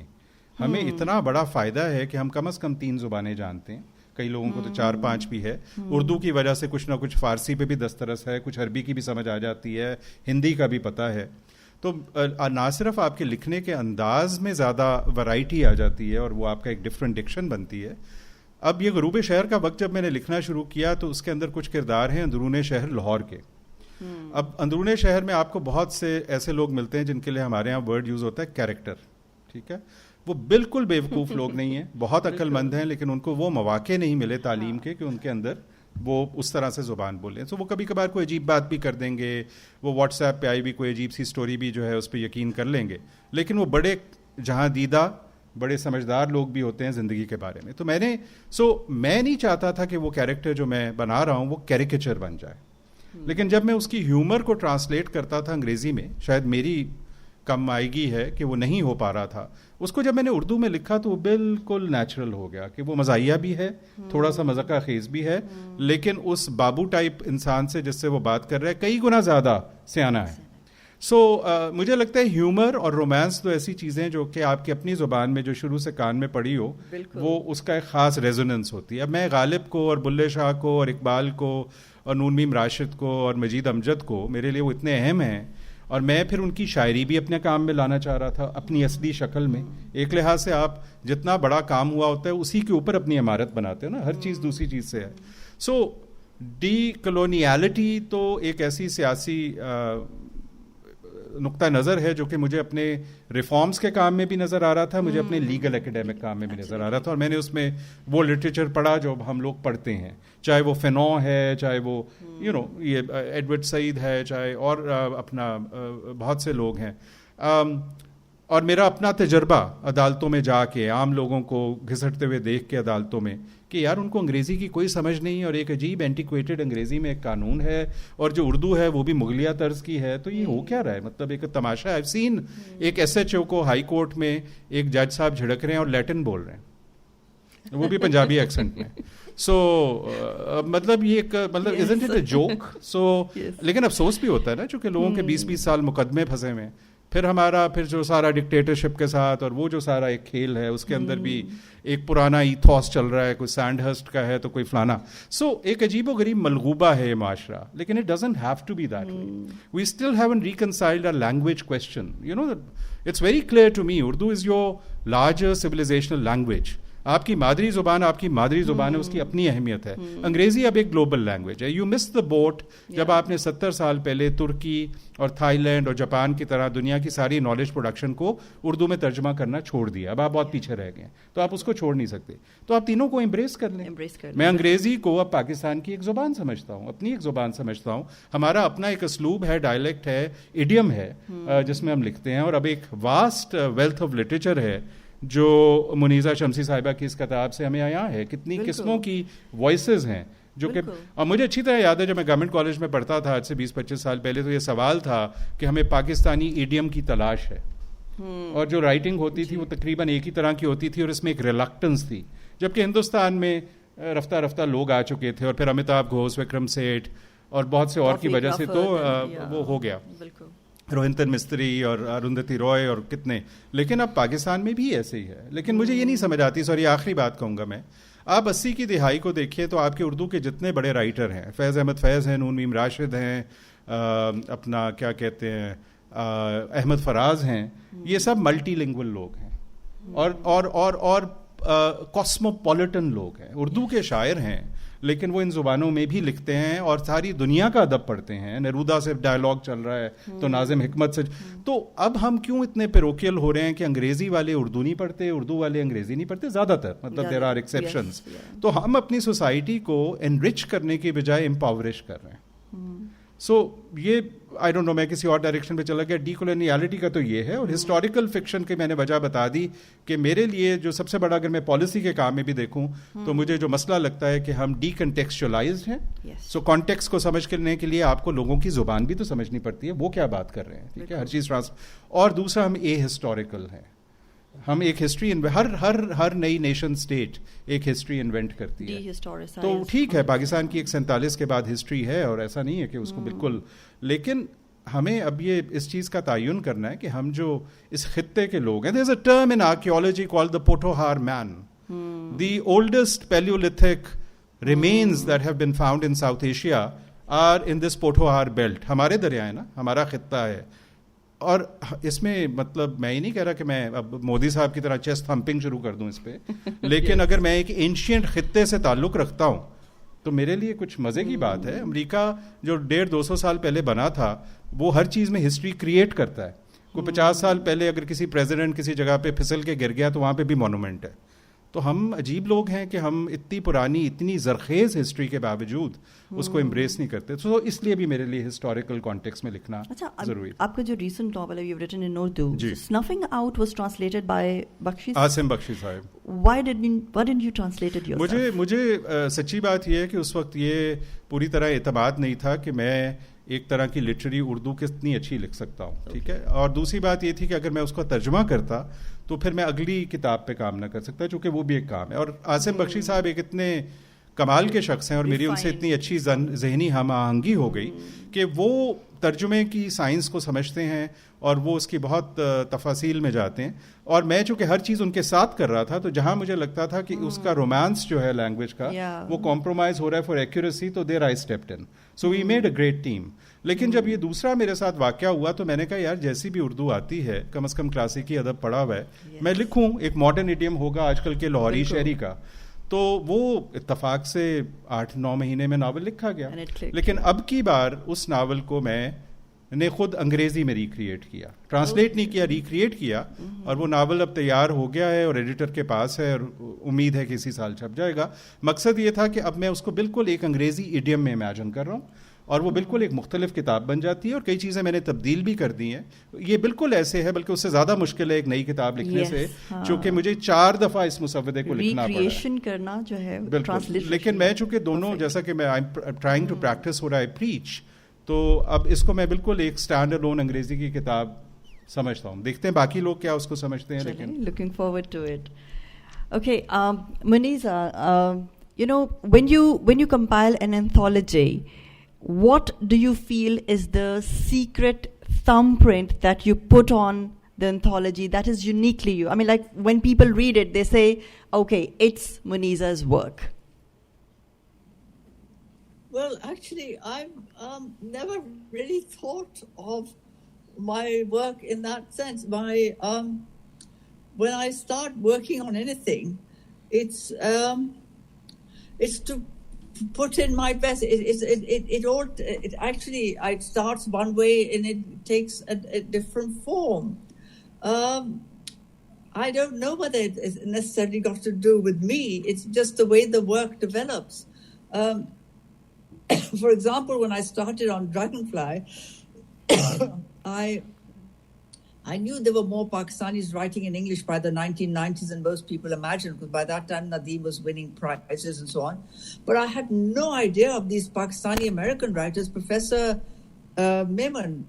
ہمیں اتنا بڑا فائدہ ہے کہ ہم کم از کم 3 زبانیں جانتے ہیں, کئی لوگوں کو تو 4-5 بھی ہے. اردو کی وجہ سے کچھ نہ کچھ فارسی پہ بھی دسترس ہے, کچھ عربی کی بھی سمجھ آ جاتی ہے, ہندی کا بھی پتہ ہے. تو نہ صرف آپ کے لکھنے کے انداز میں زیادہ ورائٹی آ جاتی ہے اور وہ آپ کا ایک ڈفرینٹ ڈکشن بنتی ہے. اب یہ غروب شہر کا وقت جب میں نے لکھنا شروع کیا تو اس کے اندر کچھ کردار ہیں اندرون شہر لاہور کے. اب اندرون شہر میں آپ کو بہت سے ایسے لوگ ملتے ہیں جن کے لیے ہمارے یہاں ورڈ یوز ہوتا ہے کیریکٹر. ٹھیک ہے, وہ بالکل بیوقوف لوگ نہیں ہیں, بہت عقل مند ہیں, لیکن ان کو وہ مواقع نہیں ملے تعلیم کے کہ ان کے اندر وہ اس طرح سے زبان بولیں. تو وہ کبھی کبھار کوئی عجیب بات بھی کر دیں گے, وہ واٹس ایپ پہ آئی بھی کوئی عجیب سی اسٹوری بھی جو ہے اس پہ یقین کر لیں گے, لیکن وہ بڑے جہاں دیدہ بڑے سمجھدار لوگ بھی ہوتے ہیں زندگی کے بارے میں. تو میں نہیں چاہتا تھا کہ وہ کیریکٹر جو میں بنا رہا ہوں وہ کیریکیچر بن جائے. لیکن جب میں اس کی ہیومر کو ٹرانسلیٹ کرتا تھا انگریزی میں, شاید میری کم آئیگی ہے کہ وہ نہیں ہو پا رہا تھا, اس کو جب میں نے اردو میں لکھا تو وہ بالکل نیچرل ہو گیا کہ وہ مزاحیہ بھی ہے, تھوڑا سا مذاقہ خیز بھی ہے, لیکن اس بابو ٹائپ انسان سے جس سے وہ بات کر رہا ہے کئی گنا زیادہ سیانہ ہے. مجھے لگتا ہے ہیومر اور رومانس تو ایسی چیزیں جو کہ آپ کی اپنی زبان میں جو شروع سے کان میں پڑی ہو, وہ اس کا ایک خاص ریزوننس ہوتی ہے. اب میں غالب کو اور بلے شاہ کو اور اقبال کو اور نون میم راشد کو اور مجید امجد کو, میرے لیے وہ اتنے اہم ہیں, اور میں پھر ان کی شاعری بھی اپنے کام میں لانا چاہ رہا تھا اپنی اصلی شکل میں. ایک لحاظ سے آپ جتنا بڑا کام ہوا ہوتا ہے اسی کے اوپر اپنی عمارت بناتے ہو نا, ہر چیز دوسری چیز سے ہے. ڈی کلونیالٹی تو ایک ایسی سیاسی نقطہ نظر ہے جو کہ مجھے اپنے ریفارمز کے کام میں بھی نظر آ رہا تھا, مجھے اپنے لیگل ایکیڈیمک کام میں بھی نظر آ رہا تھا, اور میں نے اس میں وہ لٹریچر پڑھا جو ہم لوگ پڑھتے ہیں, چاہے وہ فینو ہے, چاہے وہ یہ ایڈورڈ سعید ہے, چاہے اور اپنا بہت سے لوگ ہیں. اور میرا اپنا تجربہ عدالتوں میں جا کے عام لوگوں کو گھسٹتے ہوئے دیکھ کے عدالتوں میں کہ یار ان کو انگریزی کی کوئی سمجھ نہیں, اور ایک عجیب اینٹیکویٹڈ انگریزی میں ایک قانون ہے, اور جو اردو ہے وہ بھی مغلیہ طرز کی ہے. تو یہ ہو کیا رہا ہے, مطلب ایک تماشا ہے. سین ایک SHO کو ہائی کورٹ میں ایک جج صاحب جھڑک رہے ہیں اور لیٹن بول رہے ہیں, وہ بھی پنجابی ایکسنٹ میں. مطلب یہ ایک isn't it a joke? لیکن افسوس بھی ہوتا ہے نا, چونکہ لوگوں کے 20-20 سال مقدمے پھنسے ہوئے ہیں. پھر جو سارا ڈکٹیٹرشپ کے ساتھ اور وہ جو سارا ایک کھیل ہے اس کے اندر بھی ایک پرانا ایتھوس چل رہا ہے, کوئی سینڈ ہرسٹ کا ہے تو کوئی فلانا. ایک عجیب و غریب ملغوبہ ہے یہ معاشرہ, لیکن it doesn't have to be that way. We still haven't reconciled our language question. It's very clear to me, Urdu is your larger civilizational language. آپ کی مادری زبان ہے, اس کی اپنی اہمیت ہے. انگریزی اب ایک گلوبل لینگویج ہے. یو مس دا بوٹ جب آپ نے 70 سال پہلے ترکی اور تھائی لینڈ اور جاپان کی طرح دنیا کی ساری نالج پروڈکشن کو اردو میں ترجمہ کرنا چھوڑ دیا. اب آپ بہت پیچھے رہ گئے, تو آپ اس کو چھوڑ نہیں سکتے. تو آپ تینوں کو امبریس کر لیں. میں انگریزی کو اب پاکستان کی ایک زبان سمجھتا ہوں, اپنی ایک زبان سمجھتا ہوں. ہمارا اپنا ایک اسلوب ہے, ڈائلیکٹ ہے, ایڈیم ہے جس میں ہم لکھتے ہیں, اور اب ایک واسٹ ویلتھ آف لٹریچر ہے جو منیزہ شمسی صاحبہ کی اس کتاب سے ہمیں آیا ہے. کتنی قسموں کی وائسز ہیں جو کہ, اور مجھے اچھی طرح یاد ہے جب میں گورنمنٹ کالج میں پڑھتا تھا آج سے 20-25 سال پہلے, تو یہ سوال تھا کہ ہمیں پاکستانی ایڈیم کی تلاش ہے, اور جو رائٹنگ ہوتی تھی وہ تقریباً ایک ہی طرح کی ہوتی تھی, اور اس میں ایک ریلکٹنس تھی. جبکہ ہندوستان میں رفتہ رفتہ لوگ آ چکے تھے, اور پھر امیتابھ گھوش, وکرم سیٹھ اور بہت سے اور کی وجہ سے تو وہ ہو گیا, روہنتن مستری اور اروندھتی رائے اور کتنے. لیکن اب پاکستان میں بھی ایسے ہی ہے. لیکن مجھے یہ نہیں سمجھ آتی, سوری آخری بات کہوں گا میں, آپ 80 کی دہائی کو دیکھیے تو آپ کے اردو کے جتنے بڑے رائٹر ہیں, فیض احمد فیض ہیں, نون میم راشد ہیں, اپنا کیا کہتے ہیں احمد فراز ہیں, یہ سب ملٹی لنگول لوگ ہیں اور کاسموپولیٹن لوگ ہیں. اردو کے شاعر ہیں لیکن وہ ان زبانوں میں بھی لکھتے ہیں اور ساری دنیا کا ادب پڑھتے ہیں. نیرودا سے ڈائلاگ چل رہا ہے تو ناظم حکمت سے. تو اب ہم کیوں اتنے پیروکیل ہو رہے ہیں کہ انگریزی والے اردو نہیں پڑھتے, اردو والے انگریزی نہیں پڑھتے, زیادہ تر, مطلب دیر آر ایکسیپشنز. تو ہم اپنی سوسائٹی کو انرچ کرنے کی بجائے امپاورش کر رہے ہیں. سو یہ آئی ڈونٹ نو, میں کسی اور ڈائریکشن پہ چلا گیا. ڈی کولونیالٹی کا تو یہ ہے. اور ہسٹوریکل فکشن کی میں نے وجہ بتا دی کہ میرے لیے جو سب سے بڑا, اگر میں پالیسی کے کام میں بھی دیکھوں تو مجھے جو مسئلہ لگتا ہے کہ ہم ڈی کنٹیکسچولائزڈ ہیں. سو کانٹیکس کو سمجھ کرنے کے لیے آپ کو لوگوں کی زبان بھی تو سمجھنی پڑتی ہے, وہ کیا بات کر رہے ہیں, ٹھیک ہے, ہر چیز اور دوسرا ہم اے ہسٹوریکل ہیں. ہم ایک ہسٹری ہر نئی نیشن اسٹیٹ ایک ہسٹری انوینٹ کرتی ہے. تو ٹھیک ہے, پاکستان کی ایک 47 کے بعد ہسٹری ہے اور ایسا نہیں ہے کہ اس کو بالکل, لیکن ہمیں اب یہ اس چیز کا تعین کرنا ہے کہ ہم جو اس خطے کے لوگ ہیں, there is a term in archaeology called the Potohar man. The oldest Paleolithic remains that have been found in South Asia are in this Potohar belt. ہمارے دریا ہے نا, ہمارا خطہ ہے. اور اس میں مطلب میں یہ نہیں کہہ رہا کہ میں اب مودی صاحب کی طرح چیسٹ تھمپنگ شروع کر دوں اس پہ, لیکن اگر میں ایک اینشینٹ خطے سے تعلق رکھتا ہوں تو میرے لیے کچھ مزے کی بات ہے. امریکہ جو 150-200 سال پہلے بنا تھا وہ ہر چیز میں ہسٹری کریٹ کرتا ہے. کوئی 50 سال پہلے اگر کسی پریزیڈنٹ کسی جگہ پہ پھسل کے گر گیا تو وہاں پہ بھی مونومنٹ ہے. تو ہم عجیب لوگ ہیں کہ ہم اتنی پرانی اتنی زرخیز ہسٹری کے باوجود اس کو امبریس نہیں کرتے. تو اس لیے بھی میرے لیے ہسٹوریکل کانٹیکس میں لکھنا ضروری. آپ کا جو ریسنٹ ناول ہے you have written in Urdu, snuffing out was translated by Bakhshi, Asim بخشی صاحب. why didn't you translate it yourself? مجھے سچی بات یہ ہے کہ اس وقت یہ پوری طرح اعتماد نہیں تھا کہ میں ایک طرح کی لٹریری اردو کتنی اچھی لکھ سکتا ہوں, ٹھیک ہے. اور دوسری بات یہ تھی کہ اگر میں اس کو ترجمہ کرتا تو پھر میں اگلی کتاب پہ کام نہ کر سکتا, چونکہ وہ بھی ایک کام ہے. اور عاصم بخشی صاحب ایک اتنے کمال کے شخص ہیں اور میری ان سے اتنی اچھی ذہنی ہم آہنگی ہو گئی کہ وہ ترجمے کی سائنس کو سمجھتے ہیں اور وہ اس کی بہت تفاصیل میں جاتے ہیں. اور میں چونکہ ہر چیز ان کے ساتھ کر رہا تھا تو جہاں مجھے لگتا تھا کہ اس کا رومانس جو ہے لینگویج کا وہ کمپرومائز ہو رہا ہے فار ایکوریسی, تو there I stepped in. So we made a great team. لیکن جب یہ دوسرا میرے ساتھ واقعہ ہوا تو میں نے کہا یار جیسی بھی اردو آتی ہے کم از کم کلاسیکی ادب پڑھا ہوا ہے, میں لکھوں. ایک ماڈرن ایڈیم ہوگا آج کل کے لاہوری شہری کا. تو وہ اتفاق سے 8-9 مہینے میں ناول لکھا گیا. لیکن اب کی بار اس ناول کو میں نے خود انگریزی میں ریکریٹ کیا, ٹرانسلیٹ نہیں کیا, ریکریٹ کیا. اور وہ ناول اب تیار ہو گیا ہے اور ایڈیٹر کے پاس ہے اور امید ہے کہ اسی سال چھپ جائے گا. مقصد یہ تھا کہ اب میں اس کو بالکل ایک انگریزی ایڈیم میں امیجن کر رہا ہوں اور وہ بالکل ایک مختلف کتاب بن جاتی ہے. اور کئی چیزیں میں نے تبدیل بھی کر دی ہیں. یہ بالکل ایسے ہے, بلکہ اس سے زیادہ مشکل ہے ایک نئی کتاب لکھنے سے, چونکہ مجھے 4 دفعہ اس مسودے کو لکھنا پڑا ہے, کرنا جو ہے بالکل. لیکن میں چونکہ دونوں, جیسا کہ میں ٹرائنگ ٹو پریکٹس ہو رہا ہے پریچ, تو اب اس کو میں بالکل ایک اسٹینڈ الون انگریزی کی کتاب سمجھتا ہوں. دیکھتے ہیں باقی لوگ کیا اس کو سمجھتے ہیں. لیکن looking forward to it. Okay, Muneeza, when you compile an anthology, what do you feel is the secret thumbprint that you put on the anthology that is uniquely you? I mean, like when people read it, they say, okay, it's Muneeza's work. Well, actually, I've never really thought of my work in that sense. When I start working on anything, it's to put in my best. It actually it starts one way and it takes a different form. I don't know whether it's necessarily got to do with me. It's just the way the work develops. For example, when I started on Dragonfly, I knew there were more Pakistanis writing in English by the 1990s than most people imagined, because by that time Nadeem was winning prizes and so on. But I had no idea of these Pakistani American writers. Professor Memon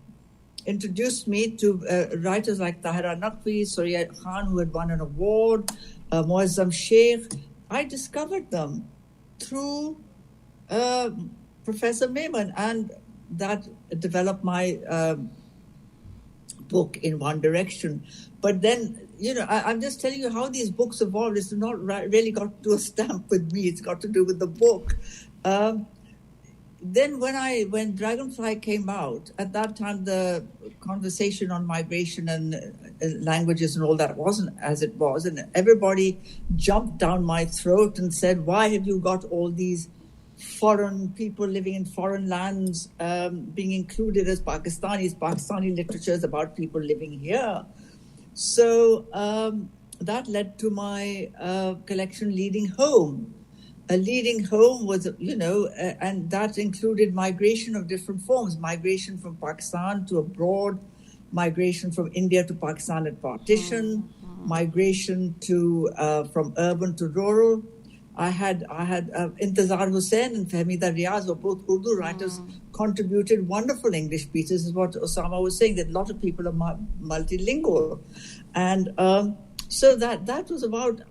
introduced me to writers like Tahira Naqvi, Surya Khan, who had won an award, Muazzam Sheikh. I discovered them through Professor Memon, and that developed my book in one direction. But then, I'm just telling you how these books evolved. It's not really got to do a stamp with me. It's got to do with the book. Then when Dragonfly came out, at that time the conversation on migration and languages and all that wasn't as it was, and everybody jumped down my throat and said, why have you got all these foreign people living in foreign lands being included as Pakistanis. Pakistani literature is about people living here. So that led to my collection Leading Home. Leading Home was, and that included migration of different forms, migration from Pakistan to abroad, migration from India to Pakistan at partition, migration to from urban to rural. I had Intezar Hussain and Fahmida Riaz, were both Urdu writers, contributed wonderful English pieces. Is what Osama was saying, that a lot of people are multilingual. And so that was about,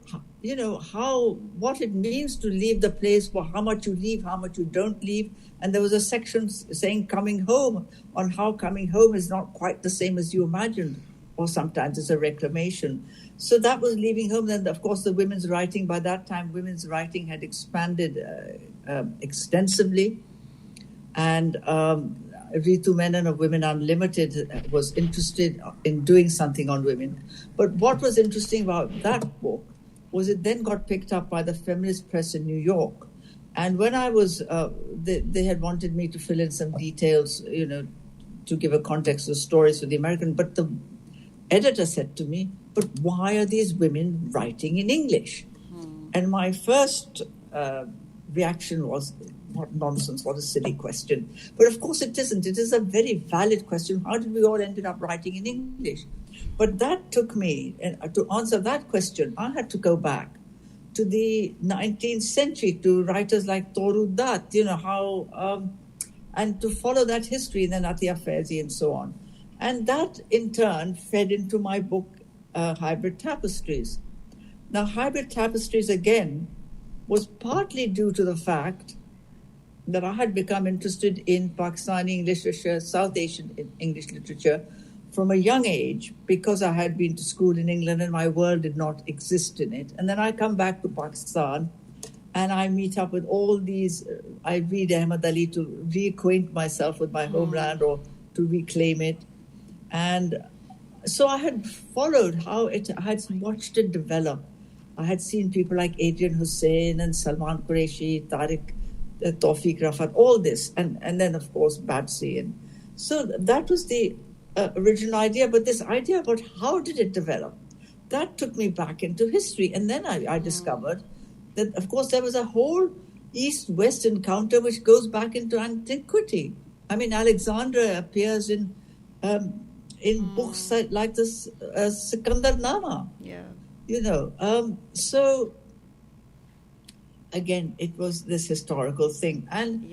what it means to leave the place, for how much you leave, how much you don't leave. And there was a section saying coming home, on how coming home is not quite the same as you imagined, or sometimes it's a reclamation. So that was Leaving Home. Then, of course, the women's writing. By that time, women's writing had expanded extensively. And Ritu Menon of Women Unlimited was interested in doing something on women. But what was interesting about that book was it then got picked up by the feminist press in New York. And when I was, they had wanted me to fill in some details, to give a context to the stories for the American. But the editor said to me, but why are these women writing in English? And my first reaction was, what nonsense, what a silly question. But of course it isn't. It is a very valid question. How did we all ended up writing in English? But that took me, to answer that question, I had to go back to the 19th century, to writers like Toru Dutt, and to follow that history, then Atiya Faizi and so on. And that, in turn, fed into my book, Hybrid Tapestries. Now, Hybrid Tapestries, again, was partly due to the fact that I had become interested in Pakistani English literature, South Asian English literature, from a young age, because I had been to school in England and my world did not exist in it. And then I come back to Pakistan and I meet up with all these, I read Ahmad Ali to reacquaint myself with my homeland or to reclaim it. And so I had followed how I had watched it develop. I had seen people like Adrian Hussain and Salman Qureshi, Tariq, Tawfiq Rafat, all this, and then, of course, Babsi. And so that was the original idea, but this idea about how did it develop, that took me back into history. And then I discovered that, of course, there was a whole East-West encounter which goes back into antiquity. I mean, Alexandra appears in books like this Sikandar Nama. Yeah. So again, it was this historical thing. And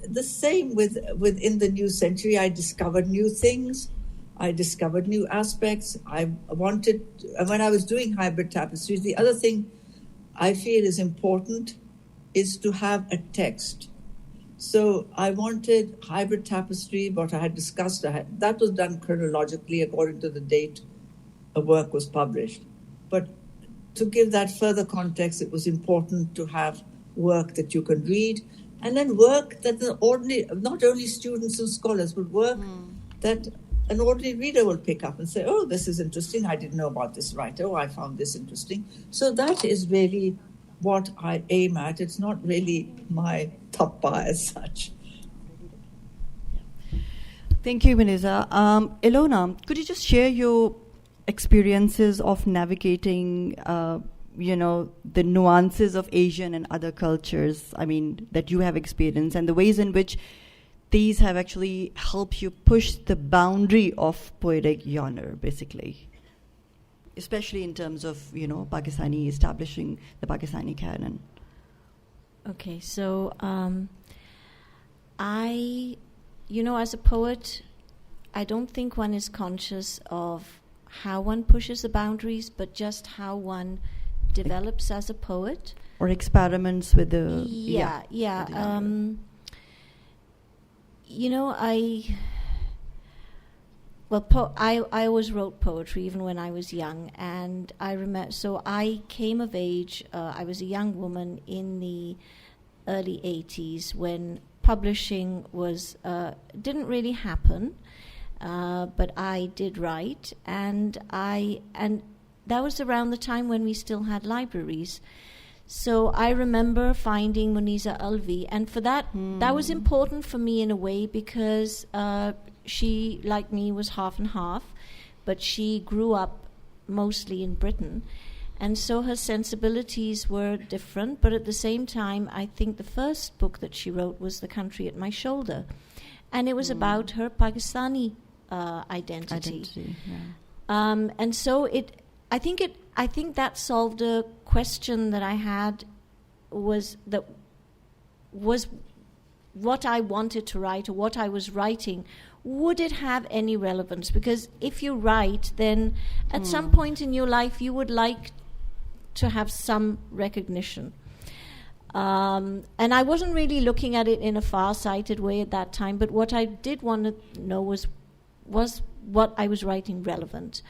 the same within the new century, I discovered new things. I discovered new aspects. When I was doing Hybrid Tapestries, the other thing I feel is important is to have a text. So I wanted Hybrid Tapestry, what I had discussed, that was done chronologically according to the date a work was published. But to give that further context, it was important to have work that you can read, and then work that not only students and scholars, but work that an ordinary reader will pick up and say, oh, this is interesting. I didn't know about this writer. Oh, I found this interesting. So that is really what I aim at. It's not really my tappa as such. Thank you, Muneeza. Ilona, could you just share your experiences of navigating, the nuances of Asian and other cultures, that you have experienced, and the ways in which these have actually helped you push the boundary of poetic genre, basically, especially in terms of, Pakistani, establishing the Pakistani canon. Okay, so as a poet, I don't think one is conscious of how one pushes the boundaries, but just how one develops as a poet. Or experiments with the... I always wrote poetry even when I was young, and I remember. So I came of age. I was a young woman in the early 80s when publishing didn't really happen, but I did write, and that was around the time when we still had libraries. So I remember finding Muneeza Alvi, and for that, that was important for me in a way because she, like me, was half and half, but she grew up mostly in Britain. And so her sensibilities were different, but at the same time, I think the first book that she wrote was The Country at My Shoulder. And it was about her Pakistani identity. And so I think that solved a question that I had, was what I wanted to write or what I was writing, would it have any relevance? Because if you write, then at some point in your life you would like to have some recognition. And I wasn't really looking at it in a far-sighted way at that time, but what I did want to know was what I was writing relevant.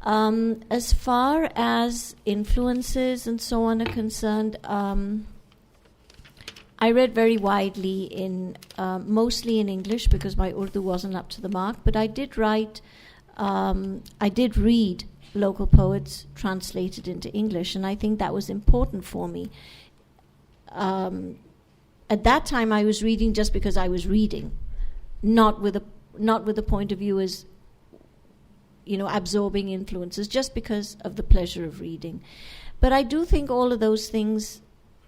As far as influences and so on are concerned, I read very widely mostly in English because my Urdu wasn't up to the mark, but I did read local poets translated into English, and I think that was important for me. At that time, I was reading just because I was reading, not with a point of view as, absorbing influences, just because of the pleasure of reading. But I do think all of those things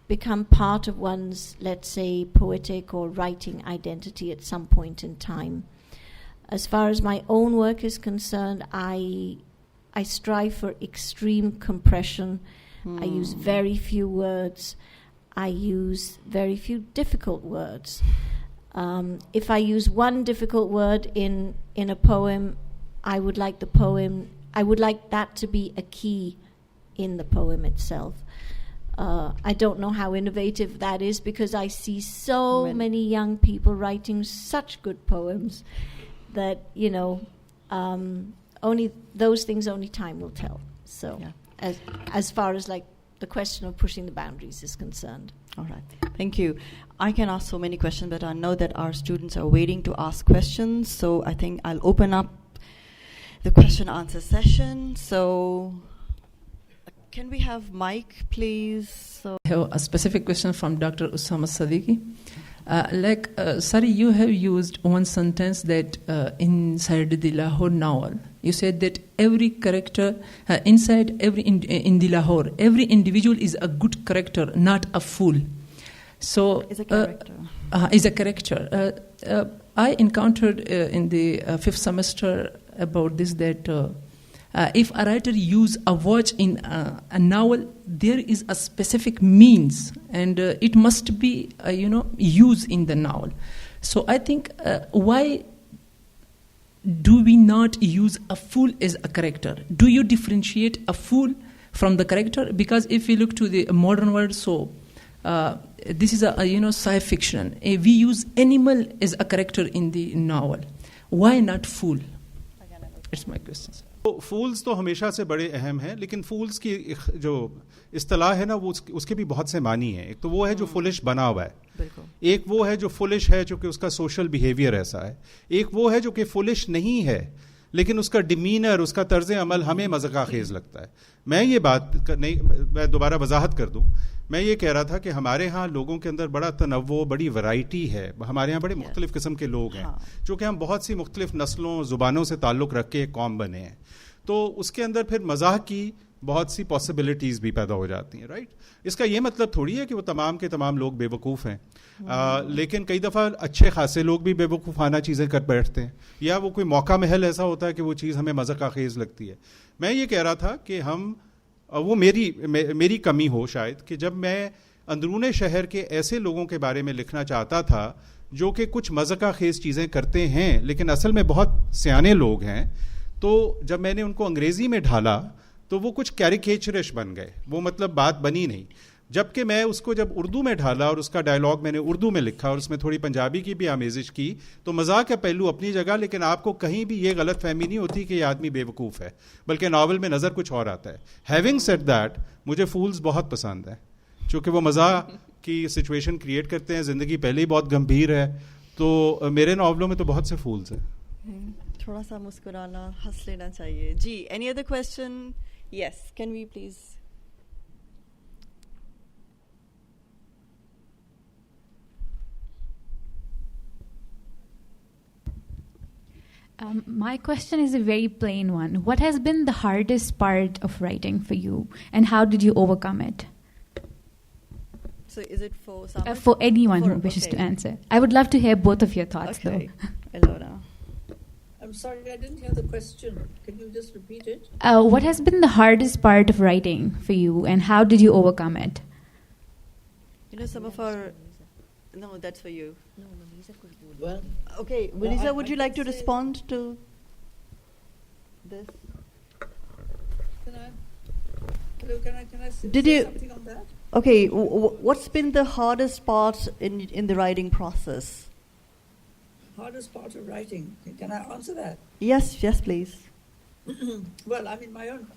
become part of one's, let's say, poetic or writing identity at some point in time. As far as my own work is concerned, I strive for extreme compression. I use very few words. I use very few difficult words. If I use one difficult word in a poem, I would like that to be a key in the poem itself. I don't know how innovative that is because I see so many young people writing such good poems that, only those things only time will tell. So as far as like the question of pushing the boundaries is concerned. All right. Thank you. I can ask so many questions, but I know that our students are waiting to ask questions. So I think I'll open up the question answer session. So can we have Mike, please? So I have a specific question from Dr. Osama Siddique. Sari, you have used one sentence that inside the Lahore novel, you said that every character in the Lahore, every individual is a good character, not a fool. So is a character. Is a character. I encountered in the fifth semester about this that if a writer use a watch in a novel, there is a specific means, and it must be, used in the novel. So I think why do we not use a fool as a character? Do you differentiate a fool from the character? Because if we look to the modern world, so this is a science fiction. We use animal as a character in the novel. Why not fool? It's my question. तो फूल्स तो हमेशा से बड़े अहम हैं, लेकिन फूल्स की जो इस्तिलाह है ना, वो उसके भी बहुत से मानी हैं. एक तो वो है जो फुलिश बना हुआ है, एक वो है जो फुलिश है जो कि उसका सोशल बिहेवियर ऐसा है, एक वो है जो कि फुलिश नहीं है लेकिन उसका डिमीनर, उसका तर्ज अमल हमें मज़ाक़खेज़ लगता है. मैं ये बात नहीं, मैं दोबारा वजाहत कर दूं. मैं ये कह रहा था कि हमारे यहाँ लोगों के अंदर बड़ा तनव्वो, बड़ी वैरायटी है. हमारे यहाँ बड़े मुख्तलिफ़ किस्म के लोग हैं, जो कि हम बहुत सी मुख्तलिफ़ नस्लों, ज़ुबानों से ताल्लुक़ रख के एक कौम बने हैं. तो उसके अंदर फिर मज़ाक की बहुत सी पॉसिबिलिटीज़ भी पैदा हो जाती हैं. राइट. इसका ये मतलब थोड़ी है कि वो तमाम के तमाम लोग बेवकूफ़ हैं, लेकिन कई दफ़ा अच्छे खासे लोग भी बेवकूफ़ाना चीज़ें कर बैठते हैं, या वो कोई मौका महल ऐसा होता है कि वो चीज़ हमें मज़ाक़खेज़ लगती है. मैं ये कह रहा था कि वो मेरी कमी हो शायद, कि जब मैं अंदरूने शहर के ऐसे लोगों के बारे में लिखना चाहता था जो कि कुछ मज़ाक़खेज़ चीज़ें करते हैं लेकिन असल में बहुत सियाने लोग हैं, तो जब मैंने उनको अंग्रेज़ी में ढाला तो वो कुछ कैरिकेचरिश बन गए, वो मतलब बात बनी नहीं. जबकि मैं उसको जब उर्दू में ढाला और उसका डायलॉग मैंने उर्दू में लिखा और उसमें थोड़ी पंजाबी की भी आमेज़िश की, तो मजाक का पहलू अपनी जगह, लेकिन आपको कहीं भी ये गलत फहमी नहीं होती कि ये आदमी बेवकूफ़ है, बल्कि नावल में नज़र कुछ और आता है. हैविंग सेड दैट, मुझे फूल्स बहुत पसंद है, चूँकि वो मज़ाक की सिचुएशन क्रिएट करते हैं. ज़िंदगी पहले ही बहुत गंभीर है, तो मेरे नावलों में तो बहुत से फूल्स हैं. थोड़ा सा मुस्कुराना, हंस लेना चाहिए. जी, any other question? Yes, can we please? My question is a very plain one. What has been the hardest part of writing for you, and how did you overcome it? So is it for someone? For anyone who wishes to answer. I would love to hear both of your thoughts, Okay, Ilona. I'm sorry, I didn't hear the question. Can you just repeat it? though. What has been the hardest part of writing for you, and how did you overcome it? You know, some of our... No, that's for you. Well, Okay, Well, Muneeza, I would you can like to say- respond to this? can I say Did you- something on that? Okay, what's been the hardest part in the writing process? Hardest part of writing. Can I answer that? Yes, please. Well, I mean, my own.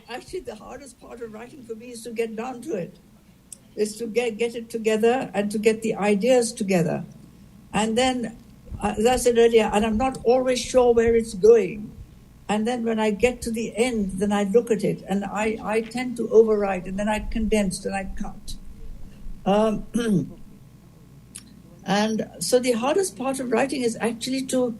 Actually, the hardest part of writing for me is to get down to it. Is to get it together and to get the ideas together. And then, as I said earlier, and I'm not always sure where it's going. And then when I get to the end, then I look at it and I tend to overwrite, and then I condense and I cut. And so the hardest part of writing is actually to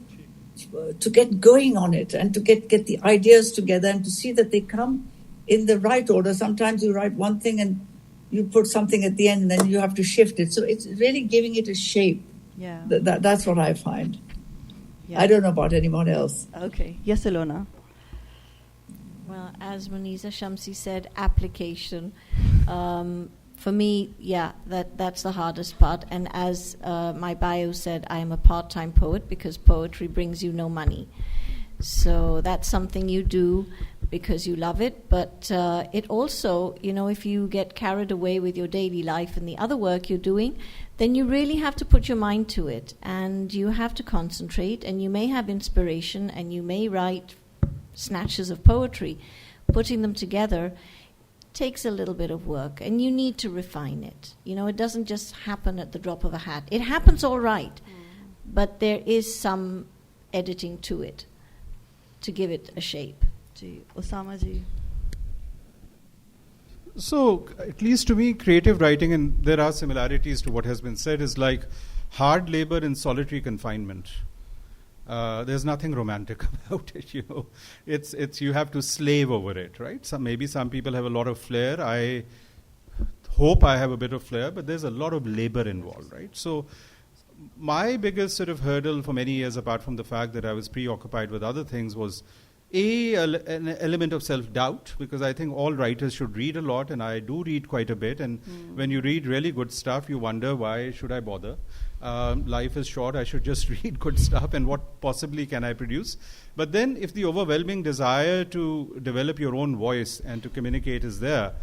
get going on it and to get the ideas together and to see that they come in the right order. Sometimes you write one thing and you put something at the end and then you have to shift it. So it's really giving it a shape. Yeah. That's what I find. Yeah. I don't know about anyone else. Okay. Yes, Ilona. Well, as Muneeza, Shamsie said, application. For me, yeah, that's the hardest part. And as my bio said, I am a part-time poet because poetry brings you no money. So that's something you do because you love it. But it also, you know, if you get carried away with your daily life and the other work you're doing, then you really have to put your mind to it. And you have to concentrate. And you may have inspiration and you may write snatches of poetry. Putting them together takes a little bit of work, and you need to refine it. You know, it doesn't just happen at the drop of a hat. It happens all right, but there is some editing to it to give it a shape. Osama ji. So, at least to me, creative writing, and there are similarities to what has been said, is like hard labor in solitary confinement. There's nothing romantic about it, you know. It's you have to slave over it, right? Maybe some people have a lot of flair. I hope I have a bit of flair, but there's a lot of labor involved, right? So my biggest sort of hurdle for many years, apart from the fact that I was preoccupied with other things, was an element of self-doubt, because I think all writers should read a lot, and I do read quite a bit, and when you read really good stuff, you wonder, why should I bother? Life is short, I should just read good stuff, and what possibly can I produce? But then if the overwhelming desire to develop your own voice and to communicate is there,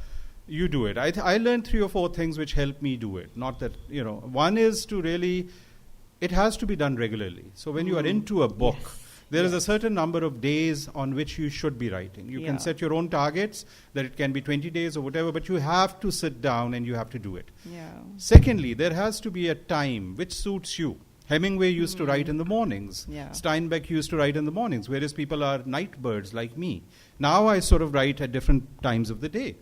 you do it. I learned 3 or 4 things which helped me do it. Not that, you know, one is to really, it has to be done regularly. So when you are into a book, there is a certain number of days on which you should be writing. You can set your own targets, that it can be 20 days or whatever, but you have to sit down and you have to do it. Secondly, there has to be a time which suits you. Hemingway used to write in the mornings. Steinbeck used to write in the mornings, whereas people are night birds like me. Now I sort of write at different times of the day.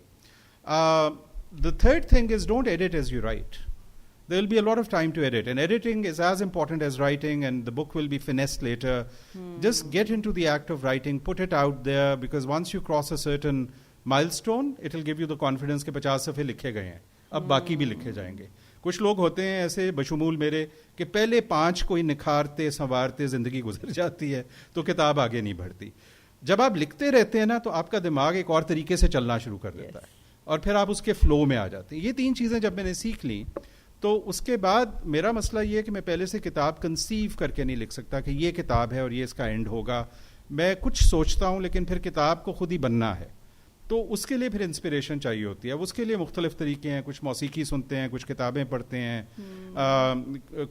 The third thing is, don't edit as you write. There will be a lot of time to edit, and editing is as important as writing, and the book will be finessed later. Just get into the act of writing, put it out there, because once you cross a certain milestone, it will give you the confidence कि 50 सफ़े लिखे गए हैं, अब बाकी भी लिखे जाएंगे. कुछ लोग होते हैं ऐसे बशमूल मेरे कि पहले 5 कोई निखारते संवारते ज़िंदगी गुजर जाती है तो किताब आगे नहीं बढ़ती. जब आप लिखते रहते हैं ना, तो आपका दिमाग एक और तरीके से चलना शुरू कर देता है, और फिर आप उसके फ्लो में आ जाते हैं. ये 3 चीज़ें जब मैंने सीख ली, तो उसके बाद मेरा मसला ये है कि मैं पहले से किताब कंसीव करके नहीं लिख सकता कि ये किताब है और ये इसका एंड होगा. मैं कुछ सोचता हूँ, लेकिन फिर किताब को खुद ही बनना है, तो उसके लिए फिर इंस्पिरेशन चाहिए होती है. उसके लिए मुख्तलिफ तरीके हैं. कुछ मौसीकी सुनते हैं, कुछ किताबें पढ़ते हैं,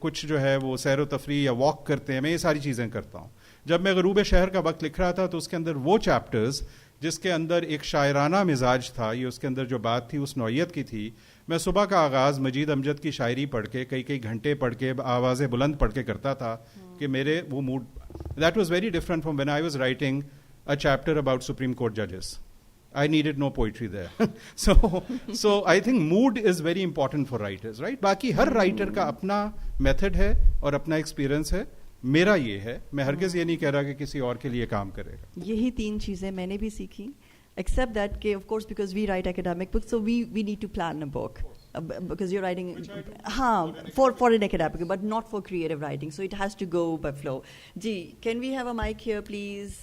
कुछ जो है वो सैर व तफरी या वॉक करते हैं. मैं ये सारी चीज़ें करता हूँ. जब मैं गरूब शहर का वक्त लिख रहा था, तो उसके अंदर वो चैप्टर्स जिसके अंदर एक शायराना मिजाज था, ये उसके अंदर जो बात थी उस नौइयत की थी. मैं सुबह का आगाज़ मजीद अमजद की शायरी पढ़ के, कई घंटे पढ़ के, आवाज़ें बुलंद पढ़ के करता था कि मेरे वो mood, that was very different from when I was writing a chapter about supreme court जजेस. I needed no poetry there. So I think mood is very important for writers, right? बाकी हर writer का अपना method है और अपना experience है. میرا یہ ہے, میں ہرگز یہ نہیں کہہ رہا کہ کسی اور کے لیے کام کرے گا. یہی 3 چیزیں میں نے بھی سیکھی, except that کہ of course because we write academic books, so we need to plan a book. Because you're writing for an academic, but not for creative writing, so it has to go by flow. Ji, can we have a mic here please?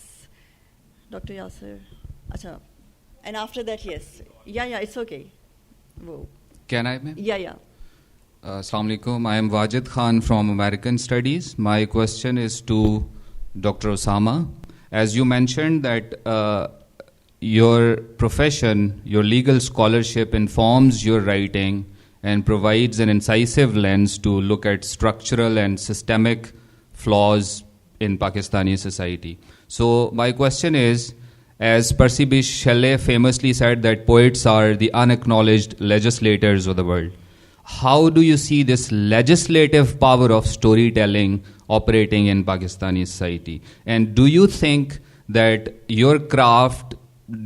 Dr. Yasir. Acha. And after that, yes. Yeah, it's okay. Whoa. Can I, ma'am? Yeah. Assalamu alaikum. I am Wajid Khan from American Studies. My question is to Dr. Osama. As you mentioned that your profession, your legal scholarship informs your writing and provides an incisive lens to look at structural and systemic flaws in Pakistani society. So my question is, as Percy Bysshe Shelley famously said that poets are the unacknowledged legislators of the world, how do you see this legislative power of storytelling operating in Pakistani society? And do you think that your craft,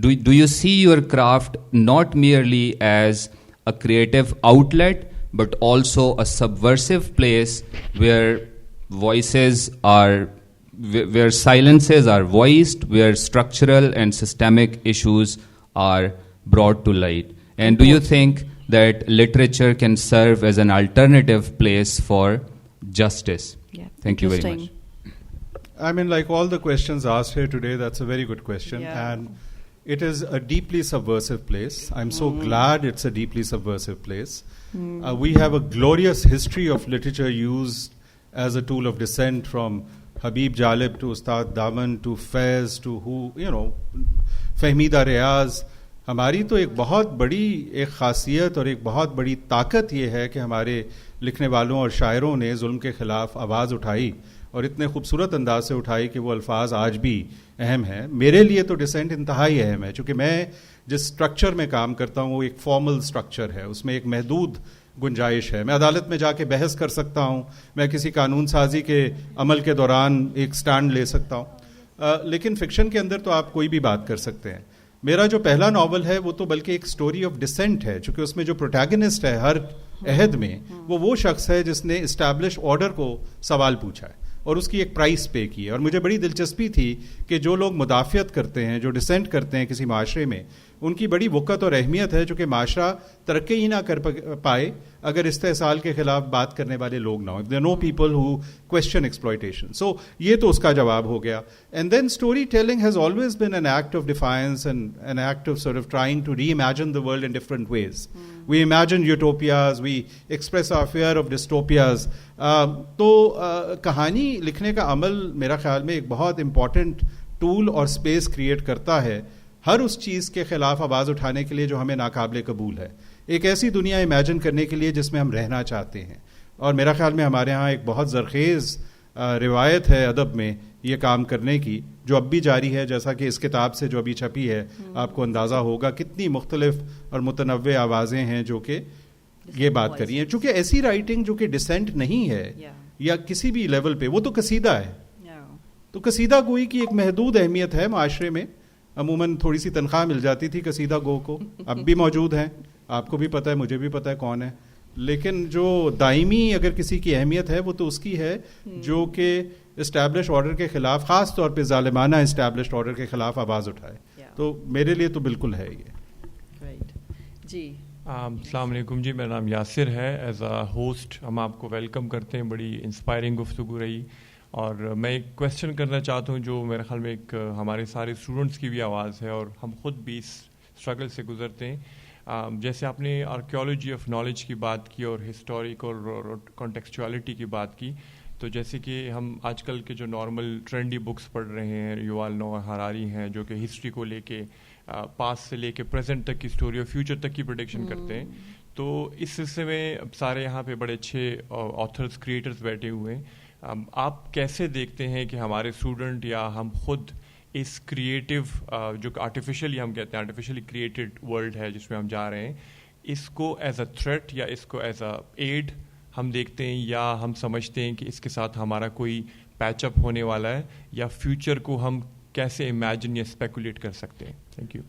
do you see your craft not merely as a creative outlet, but also a subversive place where voices are, where silences are voiced, where structural and systemic issues are brought to light? And do you think that literature can serve as an alternative place for justice? Yeah. Thank you very much. I mean, like all the questions asked here today, that's a very good question. Yeah. And it is a deeply subversive place. I'm so glad it's a deeply subversive place. We have a glorious history of literature used as a tool of dissent, from Habib Jalib to Ustad Daman to Fayyaz to Fahmida Riaz. ہماری تو ایک بہت بڑی ایک خاصیت اور ایک بہت بڑی طاقت یہ ہے کہ ہمارے لکھنے والوں اور شاعروں نے ظلم کے خلاف آواز اٹھائی, اور اتنے خوبصورت انداز سے اٹھائی کہ وہ الفاظ آج بھی اہم ہیں. میرے لیے تو ڈسینٹ انتہائی اہم ہے, چونکہ میں جس اسٹرکچر میں کام کرتا ہوں وہ ایک فارمل اسٹرکچر ہے, اس میں ایک محدود گنجائش ہے. میں عدالت میں جا کے بحث کر سکتا ہوں, میں کسی قانون سازی کے عمل کے دوران ایک سٹینڈ لے سکتا ہوں, لیکن فکشن کے اندر تو آپ کوئی بھی بات کر سکتے ہیں. میرا جو پہلا ناول ہے وہ تو بلکہ ایک سٹوری آف ڈسینٹ ہے, چونکہ اس میں جو پروٹیگنسٹ ہے ہر عہد میں وہ شخص ہے جس نے اسٹیبلش آرڈر کو سوال پوچھا ہے اور اس کی ایک پرائس پے کی ہے. اور مجھے بڑی دلچسپی تھی کہ جو لوگ مدافعت کرتے ہیں, جو ڈسینٹ کرتے ہیں کسی معاشرے میں, ان کی بڑی وقت اور اہمیت ہے, چونکہ معاشرہ ترقی ہی نہ کر پائے اگر استحصال کے خلاف بات کرنے والے لوگ نہ ہوں. There are no people who question exploitation. So یہ تو اس کا جواب ہو گیا. And then storytelling has always been an act of defiance and an act of sort of trying to reimagine the world in different ways. We imagine utopias, we express our fear of dystopias. تو کہانی لکھنے کا عمل میرا خیال میں ایک بہت امپورٹنٹ ٹول اور اسپیس کریٹ کرتا ہے ہر اس چیز کے خلاف آواز اٹھانے کے لیے جو ہمیں ناقابل قبول ہے, ایک ایسی دنیا امیجن کرنے کے لیے جس میں ہم رہنا چاہتے ہیں. اور میرا خیال میں ہمارے ہاں ایک بہت زرخیز روایت ہے ادب میں یہ کام کرنے کی, جو اب بھی جاری ہے. جیسا کہ اس کتاب سے جو ابھی چھپی ہے آپ کو اندازہ ہوگا کتنی مختلف اور متنوع آوازیں ہیں جو کہ یہ بات کری ہیں. چونکہ ایسی رائٹنگ جو کہ ڈسینٹ نہیں ہے یا کسی بھی لیول پہ, وہ تو قصیدہ ہے. تو قصیدہ گوئی کی ایک محدود اہمیت ہے معاشرے میں. عموماً تھوڑی سی تنخواہ مل جاتی تھی قصیدہ گو کو, اب بھی موجود ہیں, آپ کو بھی پتہ ہے, مجھے بھی پتہ ہے کون ہے. لیکن جو دائمی اگر کسی کی اہمیت ہے وہ تو اس کی ہے جو کہ اسٹیبلش آرڈر کے خلاف, خاص طور پہ ظالمانہ اسٹیبلشڈ آرڈر کے خلاف آواز اٹھائے. تو میرے لیے تو بالکل ہے یہ. جی السلام علیکم جی, میرا نام یاسر ہے. ایز اے ہوسٹ ہم آپ کو ویلکم کرتے ہیں, بڑی انسپائرنگ گفتگو رہی. اور میں ایک کویسچن کرنا چاہتا ہوں جو میرے خیال میں ایک ہمارے سارے اسٹوڈنٹس کی بھی آواز ہے اور ہم خود بھی اس اسٹرگل سے گزرتے ہیں. جیسے آپ نے آرکیولوجی آف نالج کی بات کی اور ہسٹوریکل اور کانٹیکسچوالٹی کی بات کی, تو جیسے کہ ہم آج کل کے جو نارمل ٹرینڈی بکس پڑھ رہے ہیں, یووال نوآ ہراری ہیں جو کہ ہسٹری کو لے کے پاسٹ سے لے کے پریزنٹ تک کی اسٹوری اور فیوچر تک کی پریڈکشن کرتے ہیں. تو اس سلسلے میں سارے یہاں پہ بڑے اچھے آتھرز کریٹرز بیٹھے ہوئے ہیں. آپ کیسے دیکھتے ہیں کہ ہمارے اسٹوڈنٹ یا ہم خود اس کریٹیو جو آرٹیفیشلی ہم کہتے ہیں آرٹیفیشلی کریٹڈ ورلڈ ہے جس میں ہم جا رہے ہیں, اس کو ایز اے تھریٹ یا اس کو ایز اے ایڈ ہم دیکھتے ہیں, یا ہم سمجھتے ہیں کہ اس کے ساتھ ہمارا کوئی پیچ اپ ہونے والا ہے, یا فیوچر کو ہم کیسے امیجن یا اسپیکولیٹ کر سکتے ہیں؟ Thank you.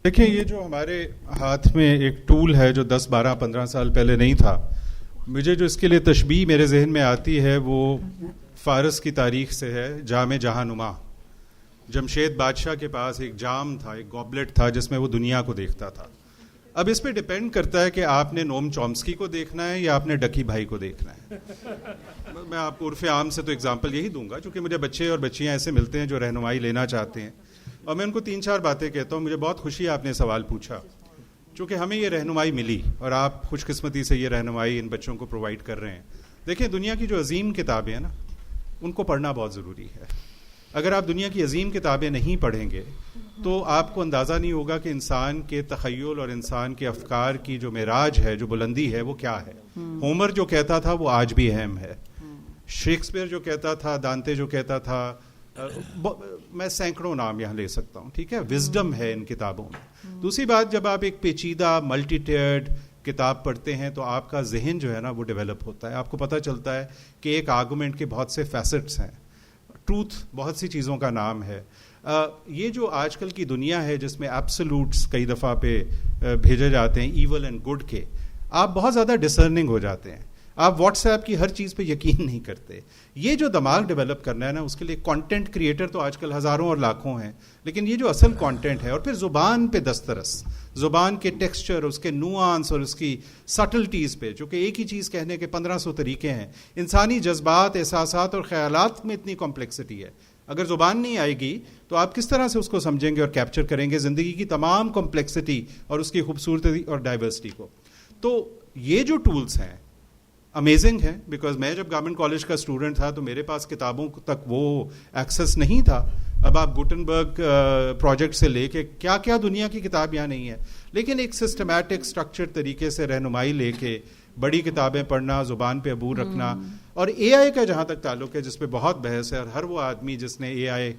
دیکھیں یہ جو ہمارے ہاتھ میں ایک ٹول ہے جو 10 12 15 سال پہلے نہیں تھا, مجھے جو اس کے لیے تشبیہ میرے ذہن میں آتی ہے وہ فارس کی تاریخ سے ہے, جام جہاں نما. جمشید بادشاہ کے پاس ایک جام تھا, ایک گوبلٹ تھا جس میں وہ دنیا کو دیکھتا تھا. اب اس پہ ڈپینڈ کرتا ہے کہ آپ نے نوم چومسکی کو دیکھنا ہے یا آپ نے ڈکی بھائی کو دیکھنا ہے. میں آپ کو عرف عام سے تو اگزامپل یہی دوں گا, چونکہ مجھے بچے اور بچیاں ایسے ملتے ہیں جو رہنمائی لینا چاہتے ہیں, اور میں ان کو 3-4 باتیں کہتا ہوں. مجھے بہت خوشی آپ نے سوال پوچھا, چونکہ ہمیں یہ رہنمائی ملی اور آپ خوش قسمتی سے یہ رہنمائی ان بچوں کو پرووائڈ کر رہے ہیں. دیکھیں دنیا کی جو عظیم کتابیں ہیں نا, ان کو پڑھنا بہت ضروری ہے. اگر آپ دنیا کی عظیم کتابیں نہیں پڑھیں گے تو آپ کو اندازہ نہیں ہوگا کہ انسان کے تخیل اور انسان کے افکار کی جو معراج ہے, جو بلندی ہے, وہ کیا ہے. ہومر جو کہتا تھا وہ آج بھی اہم ہے. شیکسپیئر جو کہتا تھا, دانتے جو کہتا تھا, میں سینکڑوں نام یہاں لے سکتا ہوں. ٹھیک ہے, وزڈم ہے ان کتابوں میں. دوسری بات, جب آپ ایک پیچیدہ ملٹی ٹیئرڈ کتاب پڑھتے ہیں تو آپ کا ذہن جو ہے نا وہ ڈیولپ ہوتا ہے. آپ کو پتہ چلتا ہے کہ ایک آرگومنٹ کے بہت سے فیسٹس ہیں, ٹروتھ بہت سی چیزوں کا نام ہے. یہ جو آج کل کی دنیا ہے جس میں ایبسولوٹس کئی دفعہ پہ بھیجے جاتے ہیں, ایول اینڈ گڈ کے, آپ بہت زیادہ ڈسرننگ ہو جاتے ہیں. آپ واٹس ایپ کی ہر چیز پہ یقین نہیں کرتے. یہ جو دماغ ڈیولپ کرنا ہے نا, اس کے لیے کانٹینٹ کریٹر تو آج کل ہزاروں اور لاکھوں ہیں, لیکن یہ جو اصل کانٹینٹ ہے, اور پھر زبان پہ دسترس, زبان کے ٹیکسچر, اس کے نوانس اور اس کی سٹلٹیز پہ, چونکہ ایک ہی چیز کہنے کے 1500 طریقے ہیں. انسانی جذبات, احساسات اور خیالات میں اتنی کمپلیکسٹی ہے. اگر زبان نہیں آئے گی تو آپ کس طرح سے اس کو سمجھیں گے اور کیپچر کریں گے زندگی کی تمام کمپلیکسٹی اور اس کی خوبصورتی اور ڈائیورسٹی کو. تو یہ جو ٹولز ہیں امیزنگ ہے. بیکاز میں جب گورنمنٹ کالج کا اسٹوڈنٹ تھا تو میرے پاس کتابوں تک وہ ایکسیس نہیں تھا. اب آپ گوٹنبرگ پروجیکٹ سے لے کے کیا کیا دنیا کی کتاب یہاں نہیں ہے, لیکن ایک سسٹمیٹک اسٹرکچر طریقے سے رہنمائی لے کے بڑی کتابیں پڑھنا, زبان پہ عبور رکھنا. اور اے آئی کا جہاں تک تعلق ہے, جس پہ بہت بحث ہے, اور ہر وہ آدمی جس نے اے آئی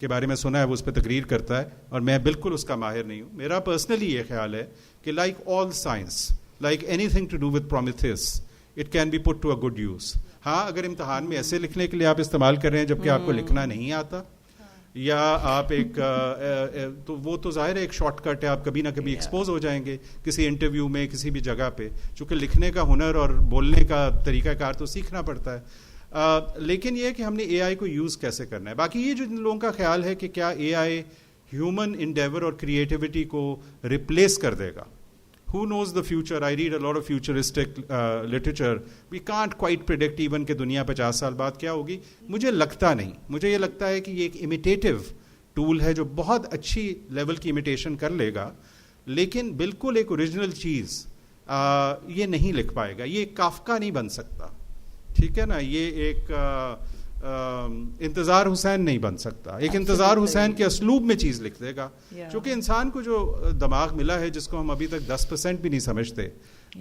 کے بارے میں سنا ہے وہ اس پہ تقریر کرتا ہے, اور میں بالکل اس کا ماہر نہیں ہوں. میرا پرسنلی یہ خیال ہے کہ like all science, like anything to do with Prometheus, it can be put to a good use. ہاں, اگر امتحان میں ایسے لکھنے کے لیے آپ استعمال کر رہے ہیں جبکہ آپ کو لکھنا نہیں آتا, یا آپ ایک تو وہ تو ظاہر ہے ایک شارٹ کٹ ہے, آپ کبھی نہ کبھی ایکسپوز ہو جائیں گے کسی انٹرویو میں, کسی بھی جگہ پہ, چونکہ لکھنے کا ہنر اور بولنے کا طریقہ کار تو سیکھنا پڑتا ہے. لیکن یہ کہ ہم نے اے آئی کو یوز کیسے کرنا ہے. باقی یہ جو جن لوگوں کا خیال ہے کہ کیا اے آئی ہیومن انڈیور اور کریٹیوٹی کو ریپلیس کر دے گا, who knows the future? I read a lot of futuristic literature. We can't quite predict even کہ دنیا 50 سال بعد کیا ہوگی. مجھے لگتا نہیں, مجھے یہ لگتا ہے کہ یہ ایک امیٹیٹو ٹول ہے جو بہت اچھی لیول کی امیٹیشن کر لے گا, لیکن بالکل ایک اوریجنل چیز یہ نہیں لکھ پائے گا. یہ ایک کافکا نہیں بن سکتا, ٹھیک ہے نا. یہ ایک انتظار حسین نہیں بن سکتا. ایک انتظار حسین کے اسلوب میں چیز لکھ دے گا, چونکہ انسان کو جو دماغ ملا ہے جس کو ہم ابھی تک 10% بھی نہیں سمجھتے,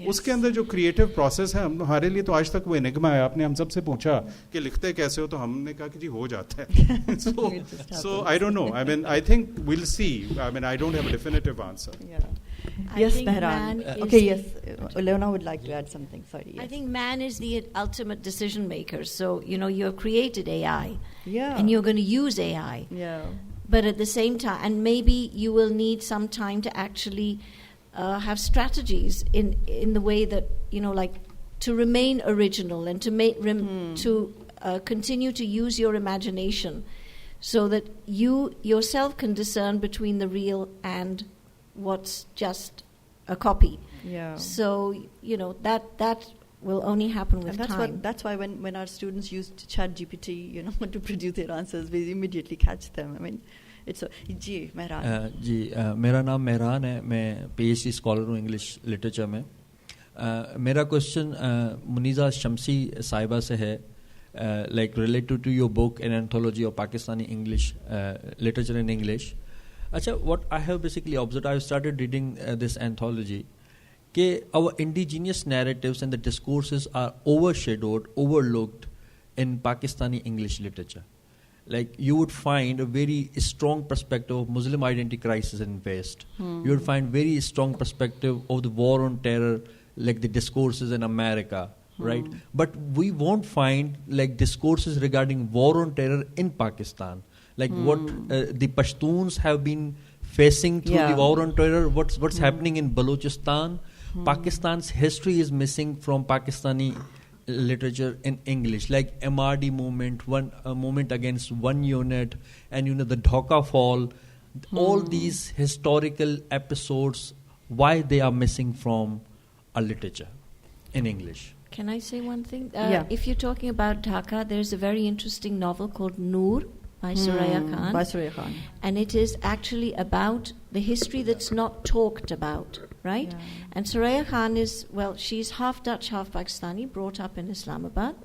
اس کے اندر جو کریٹو پروسیس ہے ہمارے لیے تو آج تک وہ انگما ہے. آپ نے ہم سب سے پوچھا کہ لکھتے کیسے ہو, تو ہم نے کہا کہ جی ہو جاتا ہے. So I don't know. I mean, I think we'll see. I mean, I don't have a definitive answer. Yes, Mehran. Okay, yes. Ilona would like to add something. Sorry. Yes. I think man is the ultimate decision maker. So, you have created AI. Yeah. And you're going to use AI. Yeah. But at the same time, and maybe you will need some time to actually have strategies in the way that, like to remain original and to continue to use your imagination so that you yourself can discern between the real and what's just a copy. Yeah. So, that will only happen with time. That's why when our students use ChatGPT, to produce their answers, we immediately catch them. I mean, it's جی مہران. جی میرا نام مہران ہے, میں P H D scholar ہوں English literature میں. میرا question Muneeza شمسی صاحبہ سے ہے, like related to your book, An Anthology of Pakistani Literature in English. Acha, what I have basically observed, I have started reading this anthology, کہ our indigenous narratives and the discourses are overshadowed, overlooked in Pakistani English literature. Like you would find a very strong perspective of Muslim identity crisis in West. You would find very strong perspective of the war on terror, like the discourses in America, right? But we won't find like discourses regarding war on terror in Pakistan. Like what the Pashtuns have been facing through the war on terror, what's happening in Balochistan. Pakistan's history is missing from Pakistani literature in English, like MRD movement, a movement against one unit, and the Dhaka Fall. All these historical episodes, why they are missing from our literature in English. Can I say one thing? Yeah. If you're talking about Dhaka, there's a very interesting novel called Noor by Suraya Khan. By Suraya Khan. And it is actually about the history that's not talked about, right? Yeah. And Suraya Khan she's half Dutch, half Pakistani, brought up in Islamabad.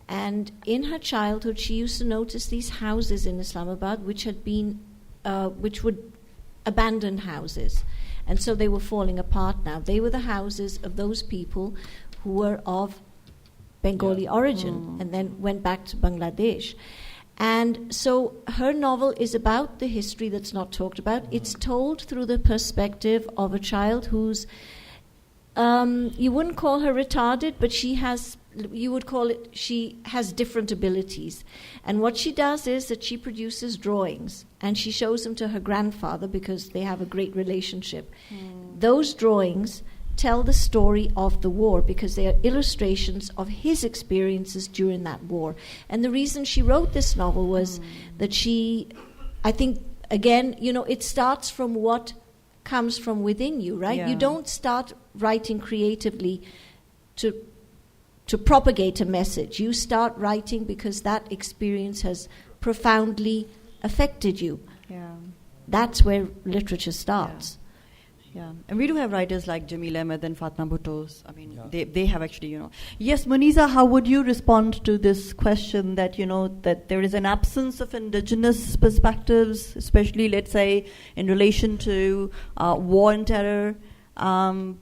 And in her childhood, she used to notice these houses in Islamabad which were abandoned houses. And so they were falling apart now. They were the houses of those people who were of Bengali origin and then went back to Bangladesh. And so her novel is about the history that's not talked about. It's told through the perspective of a child who's, you wouldn't call her retarded, but she has different abilities. And what she does is that she produces drawings and she shows them to her grandfather because they have a great relationship. Those drawings tell the story of the war because they are illustrations of his experiences during that war. And the reason she wrote this novel was that I think, again, it starts from what comes from within you, right? Yeah. You don't start writing creatively to propagate a message. You start writing because that experience has profoundly affected you. Yeah. That's where literature starts. Yeah, and we do have writers like Jamil Ahmed and Fatma Bhutto. I mean, they have actually, Yes, Muneeza, how would you respond to this question that, that there is an absence of indigenous perspectives, especially, let's say, in relation to war and terror, and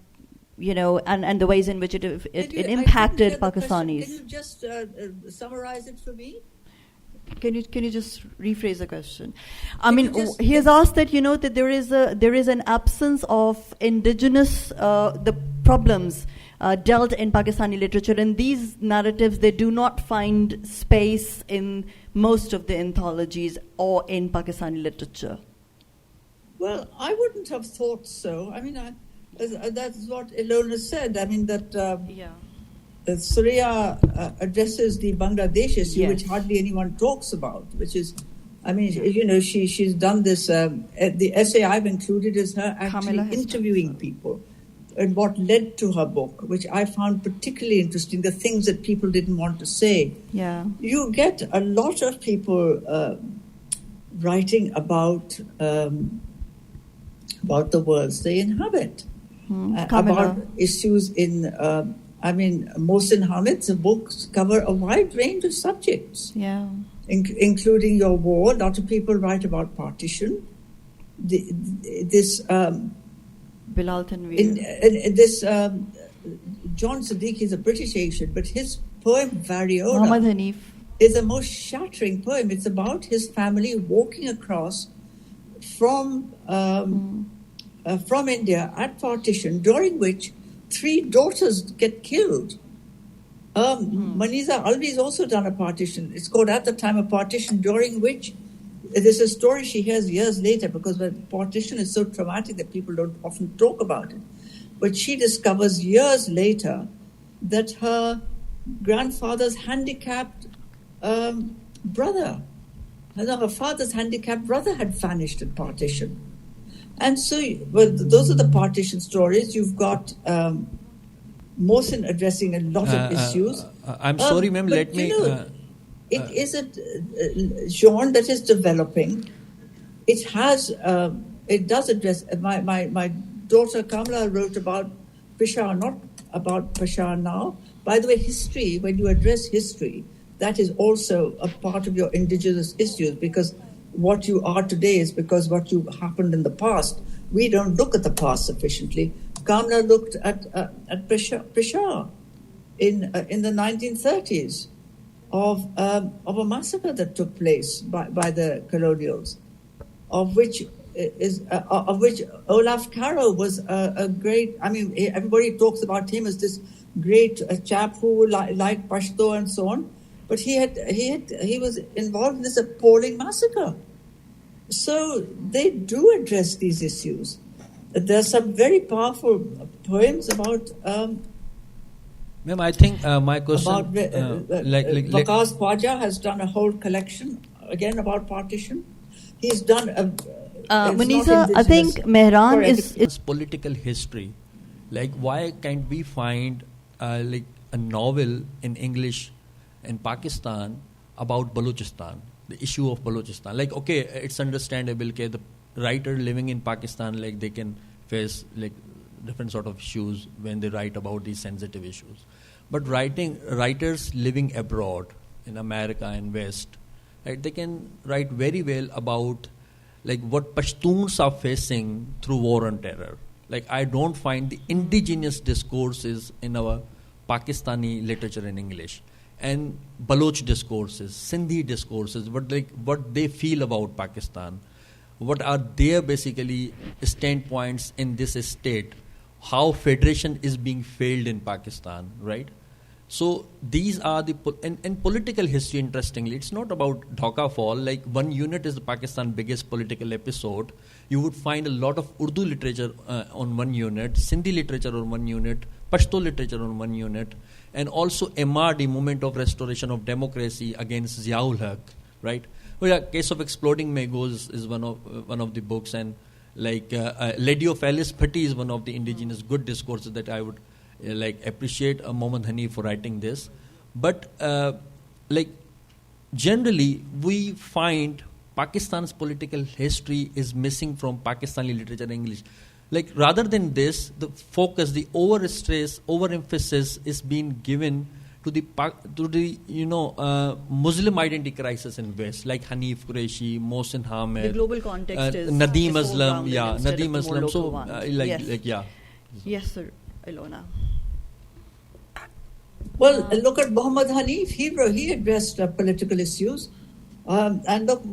the ways in which it impacted Pakistanis? Can you just summarize it for me? Can you just rephrase the question? I mean, he has asked that that there is an absence of indigenous the problems dealt in Pakistani literature, and these narratives, they do not find space in most of the anthologies or in Pakistani literature. Well, I wouldn't have thought so. I mean, that's what Ilona said. I mean that. Surya addresses the Bangladesh issue, which hardly anyone talks about, which is, I mean, she's done this, the essay I've included is her actually interviewing people and what led to her book, which I found particularly interesting, the things that people didn't want to say. Yeah. You get a lot of people writing about the worlds they inhabit, about issues in... Mohsin Hamid's books cover a wide range of subjects, including your war. A lot of people write about partition. Bilal Tanveer. John Siddique is a British Asian, but his poem Variola Muhammad Hanif is a most shattering poem. It's about his family walking across from India at partition, during which 3 daughters get killed. Muneeza Alvi's also done a partition. It's called At the Time of Partition, during which there's a story she hears years later, because the partition is so traumatic that people don't often talk about it. But she discovers years later that her grandfather's handicapped brother, her father's handicapped brother had vanished at partition. And so, those are the partition stories. You've got Mohsin addressing a lot of issues. I'm sorry, ma'am, let me... it is a genre that is developing. It does address... My daughter Kamala wrote about Peshawar, not about Peshawar now. By the way, history, when you address history, that is also a part of your indigenous issues, because what you are today is because what you happened in the past. We don't look at the past sufficiently. Kamla looked at Peshawar in the 1930s of a massacre that took place by the colonials, of which Olaf Caro was a great. I mean, everybody talks about him as this great chap who liked Pashto and so on. But he was involved in this appalling massacre. So they do address these issues. There are some very powerful poems about. Ma'am, I think my question. About Waqas Khwaja has done a whole collection again about partition. He's done a. Muneeza, I think Mehran is political history. Like, why can't we find like a novel in English in Pakistan about Balochistan, the issue of Balochistan? Like, okay, it's understandable that the writer living in Pakistan, like, they can face like different sort of issues when they write about these sensitive issues. But writers living abroad in America and West, right, they can write very well about like what Pashtuns are facing through war on terror. Like, I don't find the indigenous discourses in our Pakistani literature in English, and Baloch discourses, Sindhi discourses, but like what they feel about Pakistan, what are their basically standpoints in this state, how federation is being failed in Pakistan, right? So these are the and political history. Interestingly, it's not about Dhaka Fall. Like, one unit is the Pakistan biggest political episode. You would find a lot of Urdu literature on one unit, Sindhi literature on one unit, Pashto literature on one unit, and also MRD, Movement of Restoration of Democracy against Ziaul Haq, right? Well, yeah, Case of Exploding Mangoes is one of the books, and like Lady of Alice Patti is one of the indigenous good discourses that I would like appreciate Mohammad Hani for writing this. But like generally we find Pakistan's political history is missing from Pakistani literature in English. Like, rather than this, the focus, the overemphasis is being given to the Muslim identity crisis in West, like Hanif Qureshi, Mohsin Hamid. The global context is Nadeem Aslam, Nadeem Aslam. So, Yes, sir, Ilona. Well, look at Muhammad Hanif. He addressed political issues, and look,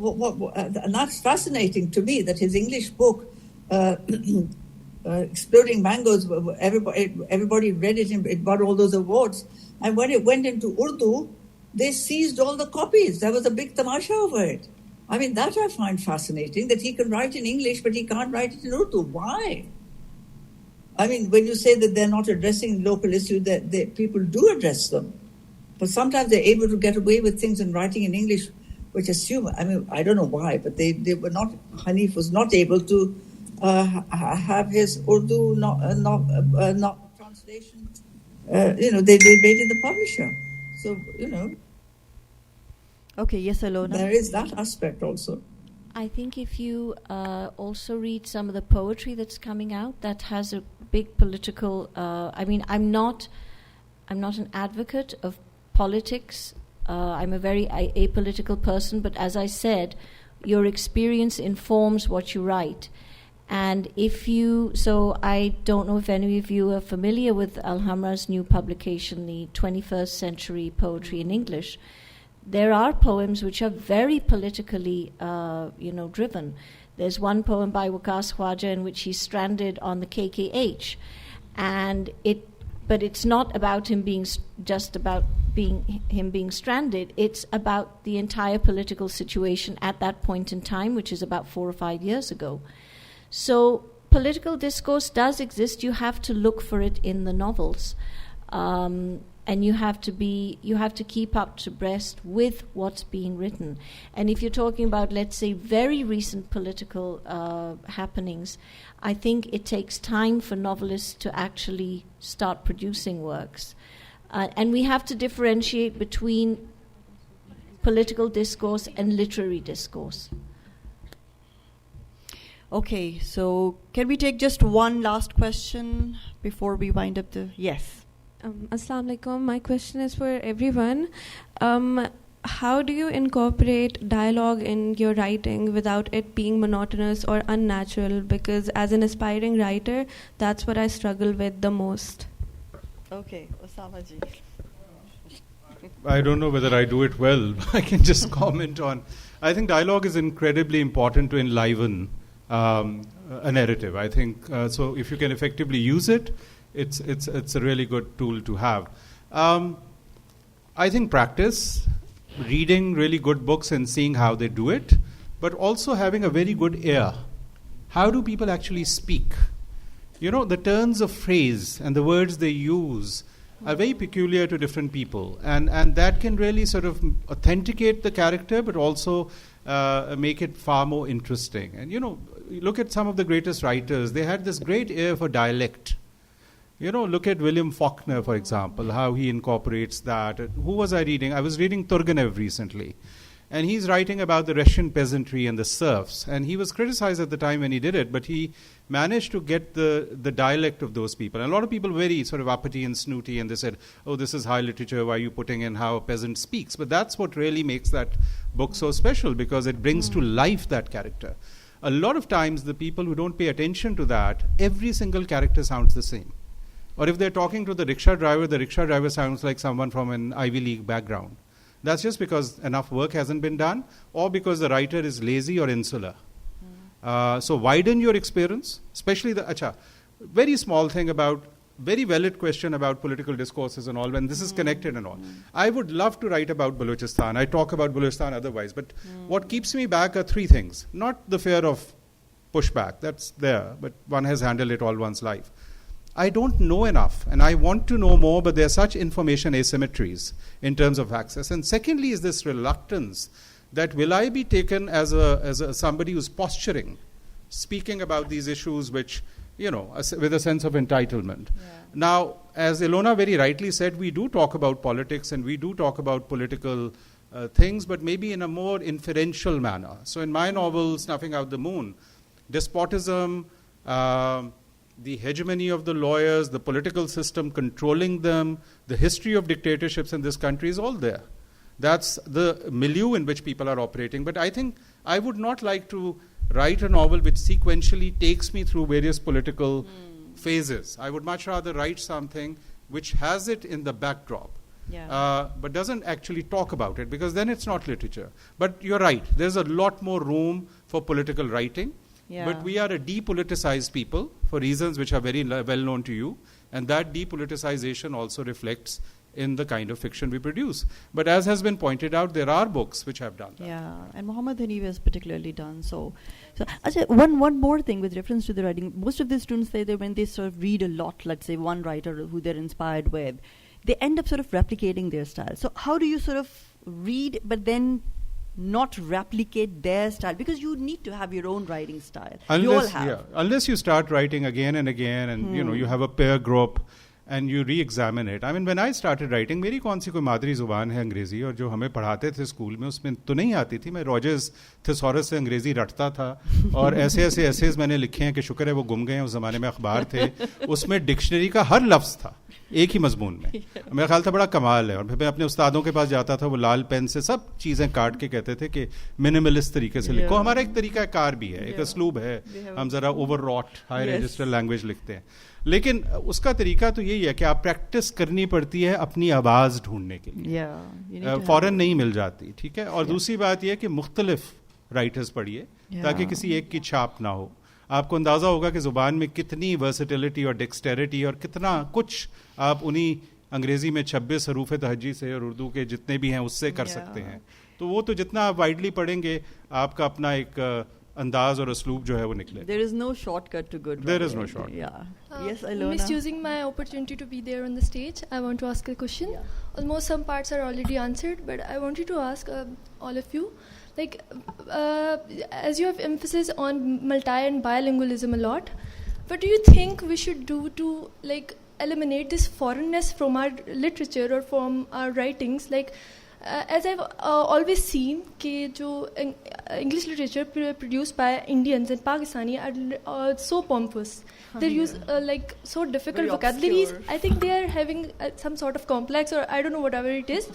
and that's fascinating to me that his English book, Exploding Mangoes, everybody read it and it got all those awards. And when it went into Urdu, they seized all the copies. There was a big tamasha over it. I mean, that I find fascinating, that he can write in English, but he can't write it in Urdu. Why? I mean, when you say that they're not addressing local issues, that people do address them. But sometimes they're able to get away with things in writing in English, which assume, I mean, I don't know why, but they were not, Hanif was not able to have his Urdu not translation. They raided the publisher. So, Okay, yes, Ilona. There is that aspect also. I think if you also read some of the poetry that's coming out, that has a big political. I'm not an advocate of politics. I'm a very apolitical person, but as I said, your experience informs what you write. And so I don't know if any of you are familiar with Al-Hamra's new publication, the 21st Century Poetry in English. There are poems which are very politically, driven. There's one poem by Waqas Khwaja in which he's stranded on the KKH, but it's not about him being being stranded. It's about the entire political situation at that point in time, which is about 4 or 5 years ago. So political discourse does exist. You have to look for it in the novels. And you have to keep up to breast with what's being written. And if you're talking about, let's say, very recent political happenings, I think it takes time for novelists to actually start producing works. And we have to differentiate between political discourse and literary discourse. Okay, so can we take just one last question before we wind up the... Yes. Assalamu alaikum. My question is for everyone. How do you incorporate dialogue in your writing without it being monotonous or unnatural? Because as an aspiring writer, that's what I struggle with the most. Okay, Osama ji. I don't know whether I do it well. I can just comment on. I think dialogue is incredibly important to enliven a narrative. I think so. If you can effectively use it, it's a really good tool to have. I think practice, reading really good books and seeing how they do it, but also having a very good ear. How do people actually speak? The turns of phrase and the words they use are very peculiar to different people, and that can really sort of authenticate the character, but also make it far more interesting. And look at some of the greatest writers; they had this great ear for dialect. Look at William Faulkner, for example, how he incorporates that. Who was I reading? I was reading Turgenev recently. And he's writing about the Russian peasantry and the serfs. And he was criticized at the time when he did it, but he managed to get the dialect of those people. And a lot of people were very sort of uppity and snooty, and they said, oh, this is high literature, why are you putting in how a peasant speaks? But that's what really makes that book so special, because it brings to life that character. A lot of times, the people who don't pay attention to that, every single character sounds the same. Or if they're talking to the rickshaw driver sounds like someone from an Ivy League background. That's just because enough work hasn't been done, or because the writer is lazy or insular. So widen your experience, especially very small thing about, very valid question about political discourses and all, when this is connected and all. I would love to write about Balochistan. I talk about Balochistan otherwise, but what keeps me back are three things. Not the fear of pushback, that's there, but one has handled it all one's life. I don't know enough, and I want to know more, but there are such information asymmetries in terms of access. And secondly is this reluctance that will I be taken as somebody who's posturing, speaking about these issues which, with a sense of entitlement. Yeah. Now, as Ilona very rightly said, we do talk about politics and we do talk about political things, but maybe in a more inferential manner. So in my novel, Snuffing Out the Moon, despotism, the hegemony of the lawyers, the political system controlling them, the history of dictatorships in this country is all there. That's the milieu in which people are operating. But I think I would not like to write a novel which sequentially takes me through various political phases. I would much rather write something which has it in the backdrop, but doesn't actually talk about it, because then it's not literature. But you're right, there's a lot more room for political writing. Yeah. But we are a depoliticized people for reasons which are very well known to you, and that depoliticization also reflects in the kind of fiction we produce. But as has been pointed out, there are books which have done that. Yeah, and Muhammad Hanif has particularly done so. So one more thing with reference to the writing. Most of the students say that when they sort of read a lot, let's say one writer who they're inspired with, they end up sort of replicating their style. So how do you sort of read but then not replicate their style? Because you need to have your own writing style. Unless you start writing again and again, and you have a peer group and you re-examine it. I mean, when I started writing, मेरी कौन सी कोई मादरी ज़ुबान है अंग्रेज़ी, और जो हमें पढ़ाते थे स्कूल में उसमें तो नहीं आती थी. मैं रॉजर्स थिसॉरस से अंग्रेज़ी रटता था, और ऐसे एसेज मैंने लिखे हैं कि शुक्र है वो गुम गए हैं. उस ज़माने में अखबार थे, उसमें डिक्शनरी का हर लफ्ज़ था एक ही मजमून में. मेरा ख्याल था बड़ा कमाल है. और फिर मैं अपने उस्तादों के पास जाता था, वो लाल पेन से सब चीज़ें काट के कहते थे कि मिनिमलिस्ट तरीके से लिखो. हमारा एक तरीका कार भी है, एक असलूब है, हम ज़रा ओवररॉट हाई रजिस्टर लैंग्वेज लिखते हैं. लेकिन उसका तरीका तो यही है कि आप प्रैक्टिस करनी पड़ती है अपनी आवाज़ ढूंढने के लिए. फ़ौरन नहीं मिल जाती, ठीक है. और दूसरी बात यह है कि मुख्तलिफ राइटर्स पढ़िए ताकि किसी एक की छाप ना हो. आपको अंदाज़ा होगा कि ज़ुबान में कितनी वर्सेटिलिटी और डेक्सटेरिटी और कितना कुछ आप उन्हीं अंग्रेज़ी में 26 हरूफ तहज्जी से और उर्दू के जितने भी हैं उससे कर सकते हैं. तो वो तो जितना आप वाइडली पढ़ेंगे आपका अपना एक अंदाज और असलूब जो है वो निकले. There is no shortcut to good writing. There is no shortcut. Yes, Ilona. Misusing my opportunity to be there on the stage, I want to ask a question. Almost some parts are already answered, but I wanted to ask all of you, like, as you have emphasis on multi and bilingualism a lot, what do you think we should do to like eliminate this foreignness from our literature or from our writings? Like, as I've always seen कि जो English literature produced by Indians and Pakistani are so pompous. They use like so difficult vocabularies. I think they are having some sort of complex, or I don't know, whatever it is.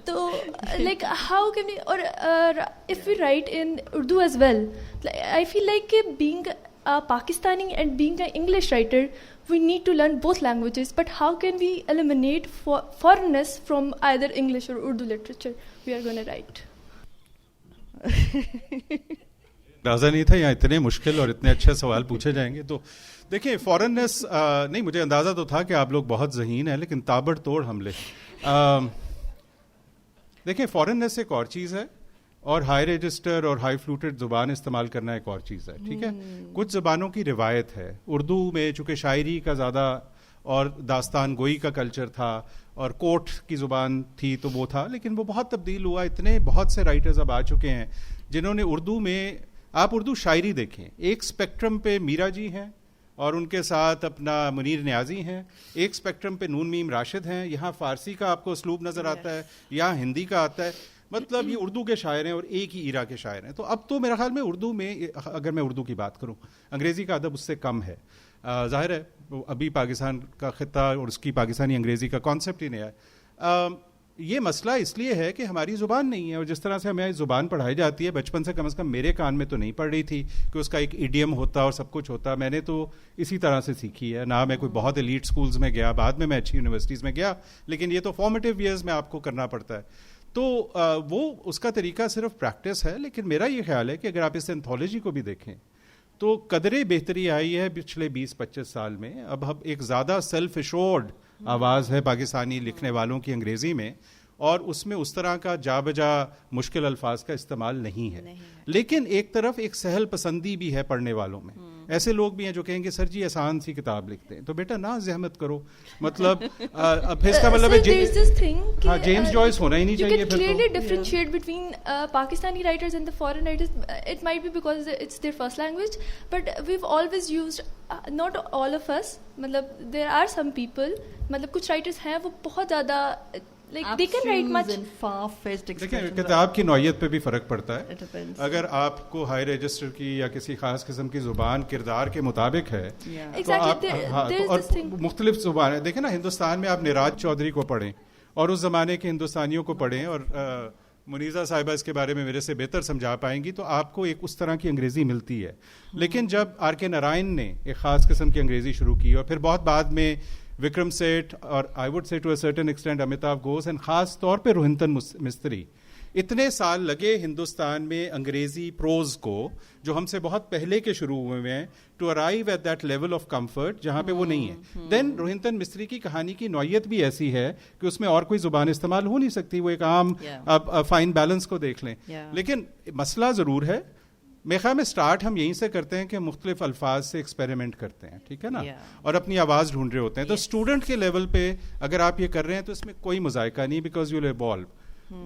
So like how can we, or if we write in Urdu as well, I feel like being a Pakistani and being an English writer, we need to learn both languages, but how can we eliminate foreignness from either English or Urdu literature we are going to write? अंदाज़ा नहीं था यहाँ इतने मुश्किल और इतने अच्छे सवाल पूछे जाएंगे. तो देखिए, फॉरेननेस नहीं, मुझे अंदाज़ा तो था कि आप लोग बहुत ज़हीन हैं, लेकिन ताबड़तोड़ हमले. देखिए, फॉरेननेस एक और चीज़ है اور ہائی رجسٹر اور ہائی فلوٹڈ زبان استعمال کرنا ایک اور چیز ہے. ٹھیک ہے, کچھ زبانوں کی روایت ہے. اردو میں چونکہ شاعری کا زیادہ اور داستان گوئی کا کلچر تھا اور کورٹ کی زبان تھی تو وہ تھا, لیکن وہ بہت تبدیل ہوا. اتنے بہت سے رائٹرز اب آ چکے ہیں جنہوں نے اردو میں, آپ اردو شاعری دیکھیں, ایک اسپیکٹرم پہ میرا جی ہیں اور ان کے ساتھ اپنا منیر نیازی ہیں, ایک اسپیکٹرم پہ نون میم راشد ہیں, یہاں فارسی کا آپ کو اسلوب نظر آتا ہے, یہاں ہندی کا آتا ہے. مطلب یہ اردو کے شاعر ہیں اور ایک ہی ایرا کے شاعر ہیں. تو اب تو میرا خیال میں اردو میں, اگر میں اردو کی بات کروں, انگریزی کا ادب اس سے کم ہے. ظاہر ہے ابھی پاکستان کا خطہ اور اس کی پاکستانی انگریزی کا کانسیپٹ ہی نیا ہے. یہ مسئلہ اس لیے ہے کہ ہماری زبان نہیں ہے, اور جس طرح سے ہمیں زبان پڑھائی جاتی ہے بچپن سے, کم از کم میرے کان میں تو نہیں پڑھ رہی تھی کہ اس کا ایک ایڈیم ہوتا اور سب کچھ ہوتا. میں نے تو اسی طرح سے سیکھی ہے. نہ میں کوئی بہت ایلیٹ سکولز میں گیا, بعد میں اچھی یونیورسٹیز میں گیا, لیکن یہ تو فارمیٹیو ایئرز میں آپ کو کرنا پڑتا ہے. تو وہ اس کا طریقہ صرف پریکٹس ہے. لیکن میرا یہ خیال ہے کہ اگر آپ اس انتھولوجی کو بھی دیکھیں تو قدرے بہتری آئی ہے پچھلے 20-25 سال میں. اب ایک زیادہ سیلف ایشورڈ آواز ہے پاکستانی لکھنے والوں کی انگریزی میں, اور اس میں اس طرح کا جا بجا مشکل الفاظ کا استعمال نہیں ہے. لیکن ایک طرف ایک سہل پسندی بھی ہے پڑھنے والوں میں. ایسے لوگ بھی ہیں جو کہیں گے سر جی آسان سی کتاب لکھتے ہیں, تو بیٹا نہ زحمت کرو. مطلب پھر اس کا مطلب ہے جیمز جوائس ہونا ہی نہیں چاہیے. You can clearly differentiate between Pakistani writers and the foreign writers. It might be because it's their first language, but we've always used, not all of us, matlab there are some people, matlab kuch writers ہیں وہ بہت زیادہ like they can write much. دیکھیں کتاب کی نوعیت پہ بھی فرق پڑتا ہے. اگر آپ کو ہائی رجسٹر کی یا کسی خاص قسم کی زبان کردار کے مطابق ہے تو آپ اور مختلف زبان ہے. دیکھیں نا, ہندوستان میں آپ نراج چودھری کو پڑھیں اور اس زمانے کے ہندوستانیوں کو پڑھیں, اور منیزہ صاحبہ اس کے بارے میں میرے سے بہتر سمجھا پائیں گی, تو آپ کو ایک اس طرح کی انگریزی ملتی ہے. لیکن جب آر کے نارائن نے ایک خاص قسم کی انگریزی شروع کی, اور پھر بہت بعد میں وکرم سیٹھ اور I would say to a certain extent Amitabh Ghosh and خاص طور پہ روہنتن مستری, اتنے سال لگے ہندوستان میں انگریزی پروز کو جو ہم سے بہت پہلے کے شروع ہوئے ہیں, to arrive at that level of comfort جہاں پہ وہ نہیں ہے. دین روہنتن مستری کی کہانی کی نوعیت بھی ایسی ہے کہ اس میں اور کوئی زبان استعمال ہو نہیں سکتی. وہ ایک عام فائن بیلنس کو دیکھ لیں. لیکن مسئلہ ضرور ہے. میرے خیال میں اسٹارٹ ہم یہیں سے کرتے ہیں کہ مختلف الفاظ سے ایکسپیریمنٹ کرتے ہیں, ٹھیک ہے نا, اور اپنی آواز ڈھونڈ رہے ہوتے ہیں. تو اسٹوڈنٹ کے لیول پہ اگر آپ یہ کر رہے ہیں تو اس میں کوئی مذائقہ نہیں, because you will evolve.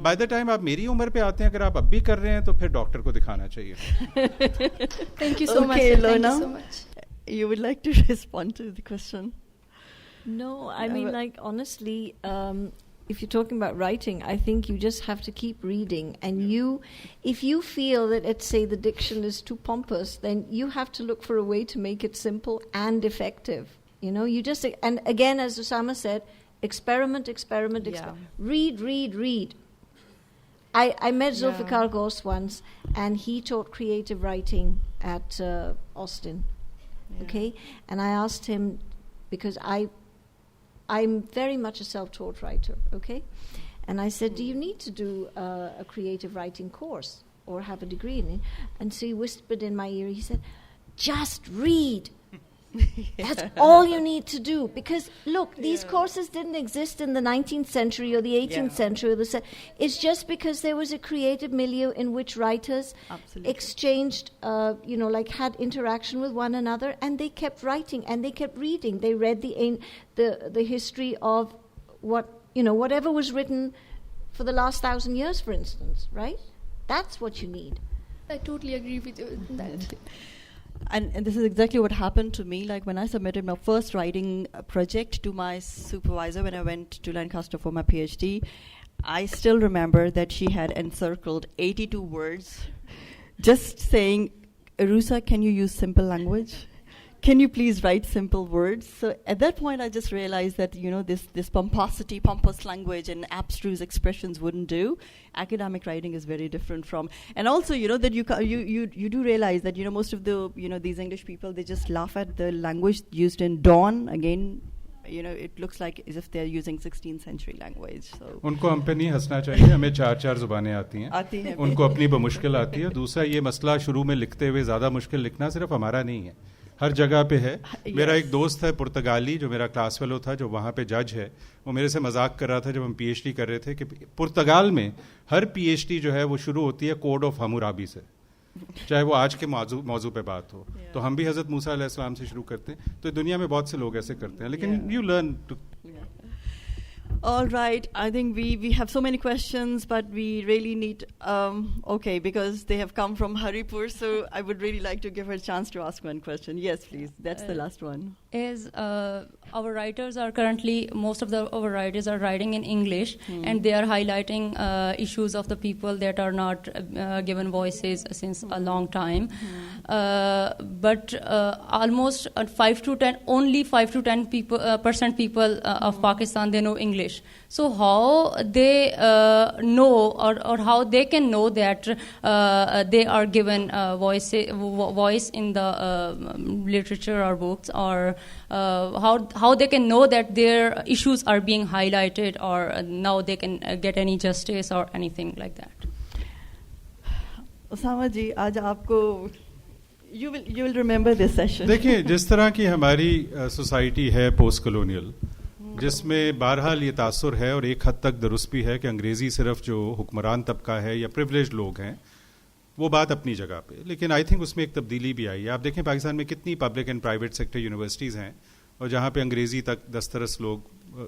By the time آپ میری عمر پہ آتے ہیں, اگر آپ اب بھی کر رہے ہیں تو پھر ڈاکٹر کو دکھانا چاہیے. Thank you so much. Ilona, you would like to respond to the question? No, I mean, like, honestly, if you're talking about writing, I think you just have to keep reading. And if you feel that, let's say, the diction is too pompous, then you have to look for a way to make it simple and effective. You know, you just, and again, as Osama said, experiment. Read. I met Zulfikar Ghosh once, and he taught creative writing at Austin. Okay, and I asked him, because I'm very much a self-taught writer, okay? And I said, do you need to do a creative writing course or have a degree in it? And so he whispered in my ear, he said, just read. That's all you need to do. Because, look, these courses didn't exist in the 19th century or the 18th century. It's just because there was a creative milieu in which writers exchanged, like had interaction with one another, and they kept writing and they kept reading. They read the history of whatever was written for the last 1,000 years, for instance, right? That's what you need. I totally agree with you on that. And this is exactly what happened to me. Like when I submitted my first writing project to my supervisor when I went to Lancaster for my PhD, I still remember that she had encircled 82 words just saying, Aroosa, can you use simple language? Can you please write simple words? So at that point I just realized that, this pompous language and abstruse expressions wouldn't do. Academic writing is very different from, and also, that you do realize that, most of the, these English people, they just laugh at the language used in Dawn. Again, it looks like as if they're using 16th century language. So ان کو ہم پہ نہیں ہنسنا چاہیے. ہمیں 4 زبانیں آتی ہیں, ان کو اپنی بمشکل آتی ہے. دوسرا یہ مسئلہ شروع میں لکھتے ہوئے زیادہ مشکل لکھنا صرف ہمارا نہیں ہے, ہر جگہ پہ ہے. میرا ایک دوست ہے پرتگالی جو میرا کلاس فیلو تھا جو وہاں پہ جج ہے, وہ میرے سے مذاق کر رہا تھا جب ہم پی ایچ ڈی کر رہے تھے کہ پرتگال میں ہر پی ایچ ڈی جو ہے وہ شروع ہوتی ہے کوڈ آف ہمورابی سے, چاہے وہ آج کے موضوع پہ بات ہو. تو ہم بھی حضرت موسیٰ علیہ السلام سے شروع کرتے ہیں. تو دنیا میں بہت سے لوگ ایسے کرتے ہیں, لیکن you learn to. All right, I think we have so many questions, but we really need, because they have come from Haripur, so I would really like to give her a chance to ask one question. Yes, please, that's the last one. Our writers are currently, most of our writers are writing in English, and they are highlighting issues of the people that are not given voices since a long time. But almost 5 to 10, only 5 to 10% people of Pakistan, they know English. So how they know or how they can know that they are given voice in the literature or books, or how they can know that their issues are being highlighted, or now they can get any justice or anything like that. Osama ji, aaj aapko you will remember this session. دیکھیں جس طرح کی ہماری society ہے post colonial, جس میں بہرحال یہ تاثر ہے اور ایک حد تک درست بھی ہے کہ انگریزی صرف جو حکمران طبقہ ہے یا پریولیج لوگ ہیں, وہ بات اپنی جگہ پہ, لیکن آئی تھنک اس میں ایک تبدیلی بھی آئی ہے. آپ دیکھیں پاکستان میں کتنی public and private sector universities ہیں اور جہاں پہ انگریزی تک دسترس لوگ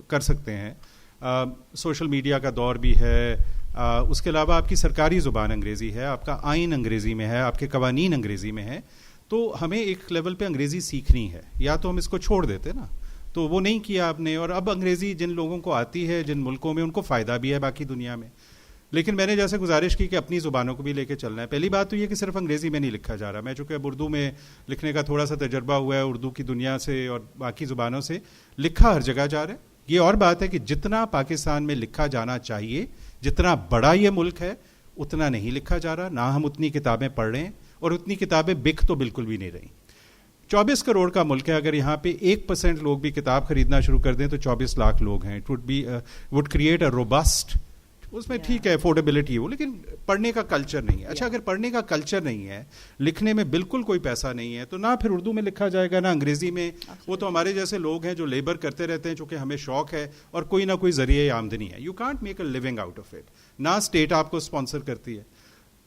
کر سکتے ہیں. سوشل میڈیا کا دور بھی ہے, اس کے علاوہ آپ کی سرکاری زبان انگریزی ہے, آپ کا آئین انگریزی میں ہے, آپ کے قوانین انگریزی میں ہیں. تو ہمیں ایک لیول پہ انگریزی سیکھنی ہے, یا تو ہم اس کو چھوڑ دیتے نا, تو وہ نہیں کیا آپ نے. اور اب انگریزی جن لوگوں کو آتی ہے جن ملکوں میں, ان کو فائدہ بھی ہے باقی دنیا میں. لیکن میں نے جیسے گزارش کی کہ اپنی زبانوں کو بھی لے کے چلنا ہے. پہلی بات تو یہ کہ صرف انگریزی میں نہیں لکھا جا رہا. میں چونکہ اب اردو میں لکھنے کا تھوڑا سا تجربہ ہوا ہے, اردو کی دنیا سے اور باقی زبانوں سے, لکھا ہر جگہ جا رہا ہے. یہ اور بات ہے کہ جتنا پاکستان میں لکھا جانا چاہیے, جتنا بڑا یہ ملک ہے, اتنا نہیں لکھا جا رہا. نہ ہم اتنی کتابیں پڑھ رہے ہیں, اور اتنی کتابیں بک تو بالکل بھی نہیں رہی. 24 کروڑ کا ملک ہے, اگر یہاں پہ 1% لوگ بھی کتاب خریدنا شروع کر دیں تو 24 لاکھ لوگ ہیں. It would create a robust, اس میں ٹھیک ہے افورڈیبلٹی ہو, لیکن پڑھنے کا کلچر نہیں ہے. اچھا, اگر پڑھنے کا کلچر نہیں ہے, لکھنے میں بالکل کوئی پیسہ نہیں ہے, تو نہ پھر اردو میں لکھا جائے گا نہ انگریزی میں. وہ تو ہمارے جیسے لوگ ہیں جو لیبر کرتے رہتے ہیں, چونکہ ہمیں شوق ہے اور کوئی نہ کوئی ذریعہ آمدنی ہے. You can't make a living out of it. نہ اسٹیٹ آپ کو اسپانسر کرتی ہے.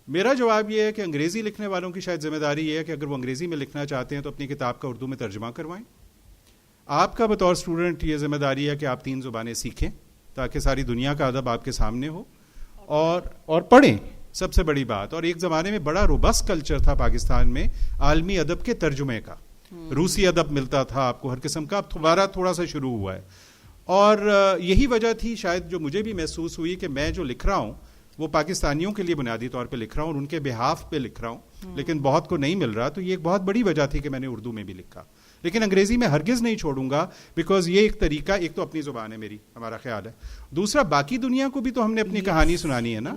میرا جواب یہ ہے کہ انگریزی لکھنے والوں کی شاید ذمہ داری یہ ہے کہ اگر وہ انگریزی میں لکھنا چاہتے ہیں تو اپنی کتاب کا اردو میں ترجمہ کروائیں. آپ کا بطور اسٹوڈنٹ یہ ذمہ داری ہے کہ آپ 3 زبانیں سیکھیں تاکہ ساری دنیا کا ادب آپ کے سامنے ہو, اور پڑھیں. سب سے بڑی بات, اور ایک زمانے میں بڑا روبسٹ کلچر تھا پاکستان میں عالمی ادب کے ترجمے کا. روسی ادب ملتا تھا آپ کو ہر قسم کا, اب دوبارہ تھوڑا سا شروع ہوا ہے. اور یہی وجہ تھی شاید جو مجھے بھی محسوس ہوئی کہ میں جو لکھ رہا ہوں وہ پاکستانیوں کے لیے بنیادی طور پہ لکھ رہا ہوں اور ان کے بہاف پہ لکھ رہا ہوں, لیکن بہت کو نہیں مل رہا. تو یہ ایک بہت بڑی وجہ تھی کہ میں نے اردو میں بھی لکھا, لیکن انگریزی میں ہرگز نہیں چھوڑوں گا, بیکاز یہ ایک طریقہ, ایک تو اپنی زبان ہے میری, ہمارا خیال ہے. دوسرا, باقی دنیا کو بھی تو ہم نے اپنی کہانی سنانی ہے نا.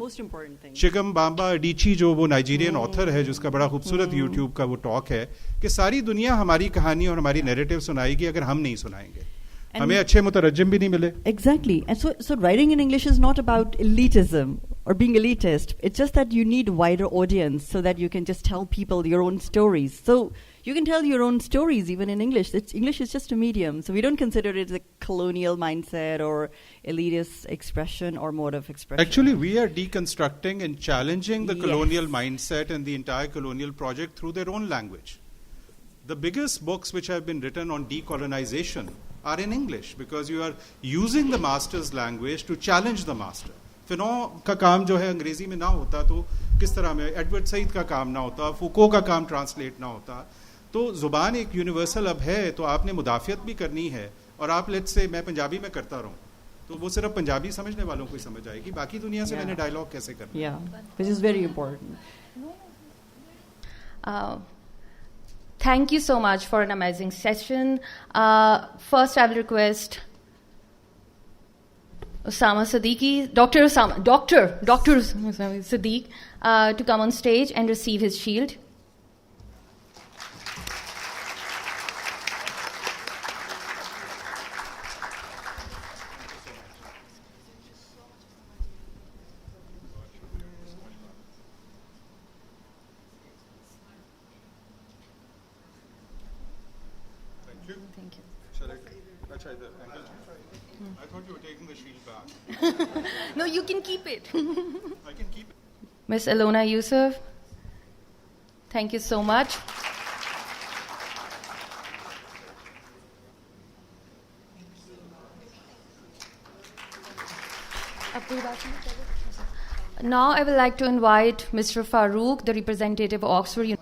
شکم بامبا ڈیچی جو وہ نائجیرین آتھر ہے, جس کا بڑا خوبصورت یوٹیوب کا وہ ٹاک ہے کہ ساری دنیا ہماری کہانی اور ہماری نیریٹو سنائے گی اگر ہم نہیں سنائیں گے. ہمیں اچھے مترجم بھی نہیں ملے. Exactly. And so writing in English is not about elitism or being elitist. It's just that you need a wider audience so that you can just tell people your own stories. So you can tell your own stories even in English. English is just a medium. So we don't consider it a colonial mindset or elitist expression or mode of expression. Actually, we are deconstructing and challenging the colonial mindset and the entire colonial project through their own language. The biggest books which have been written on decolonization are in English because you are using the master's language to challenge the master. فنو کا کام جو ہے انگریزی میں نہ ہوتا تو کس طرح میں, ایڈورڈ سعید کا کام نہ ہوتا, فوکو کا کام ٹرانسلیٹ نہ ہوتا. تو زبان ایک یونیورسل اب ہے, تو آپ نے مدافعت بھی کرنی ہے. اور آپ لیٹ سے میں پنجابی میں کرتا رہوں تو وہ صرف پنجابی سمجھنے والوں کو ہی سمجھ آئے گی, باقی دنیا سے میں نے ڈائلاگ کیسے کرنا. Which is very important. Thank you so much for an amazing session. First, I will request Osama Siddique, Dr. Siddique, to come on stage and receive his shield. you. Thank you. Shall I try the angle? I thought you were taking the shield back. No, you can keep it. I can keep it. Miss Ilona Yusuf, thank you so much. Now I would like to invite Mr. Farouk, the representative of Oxford University.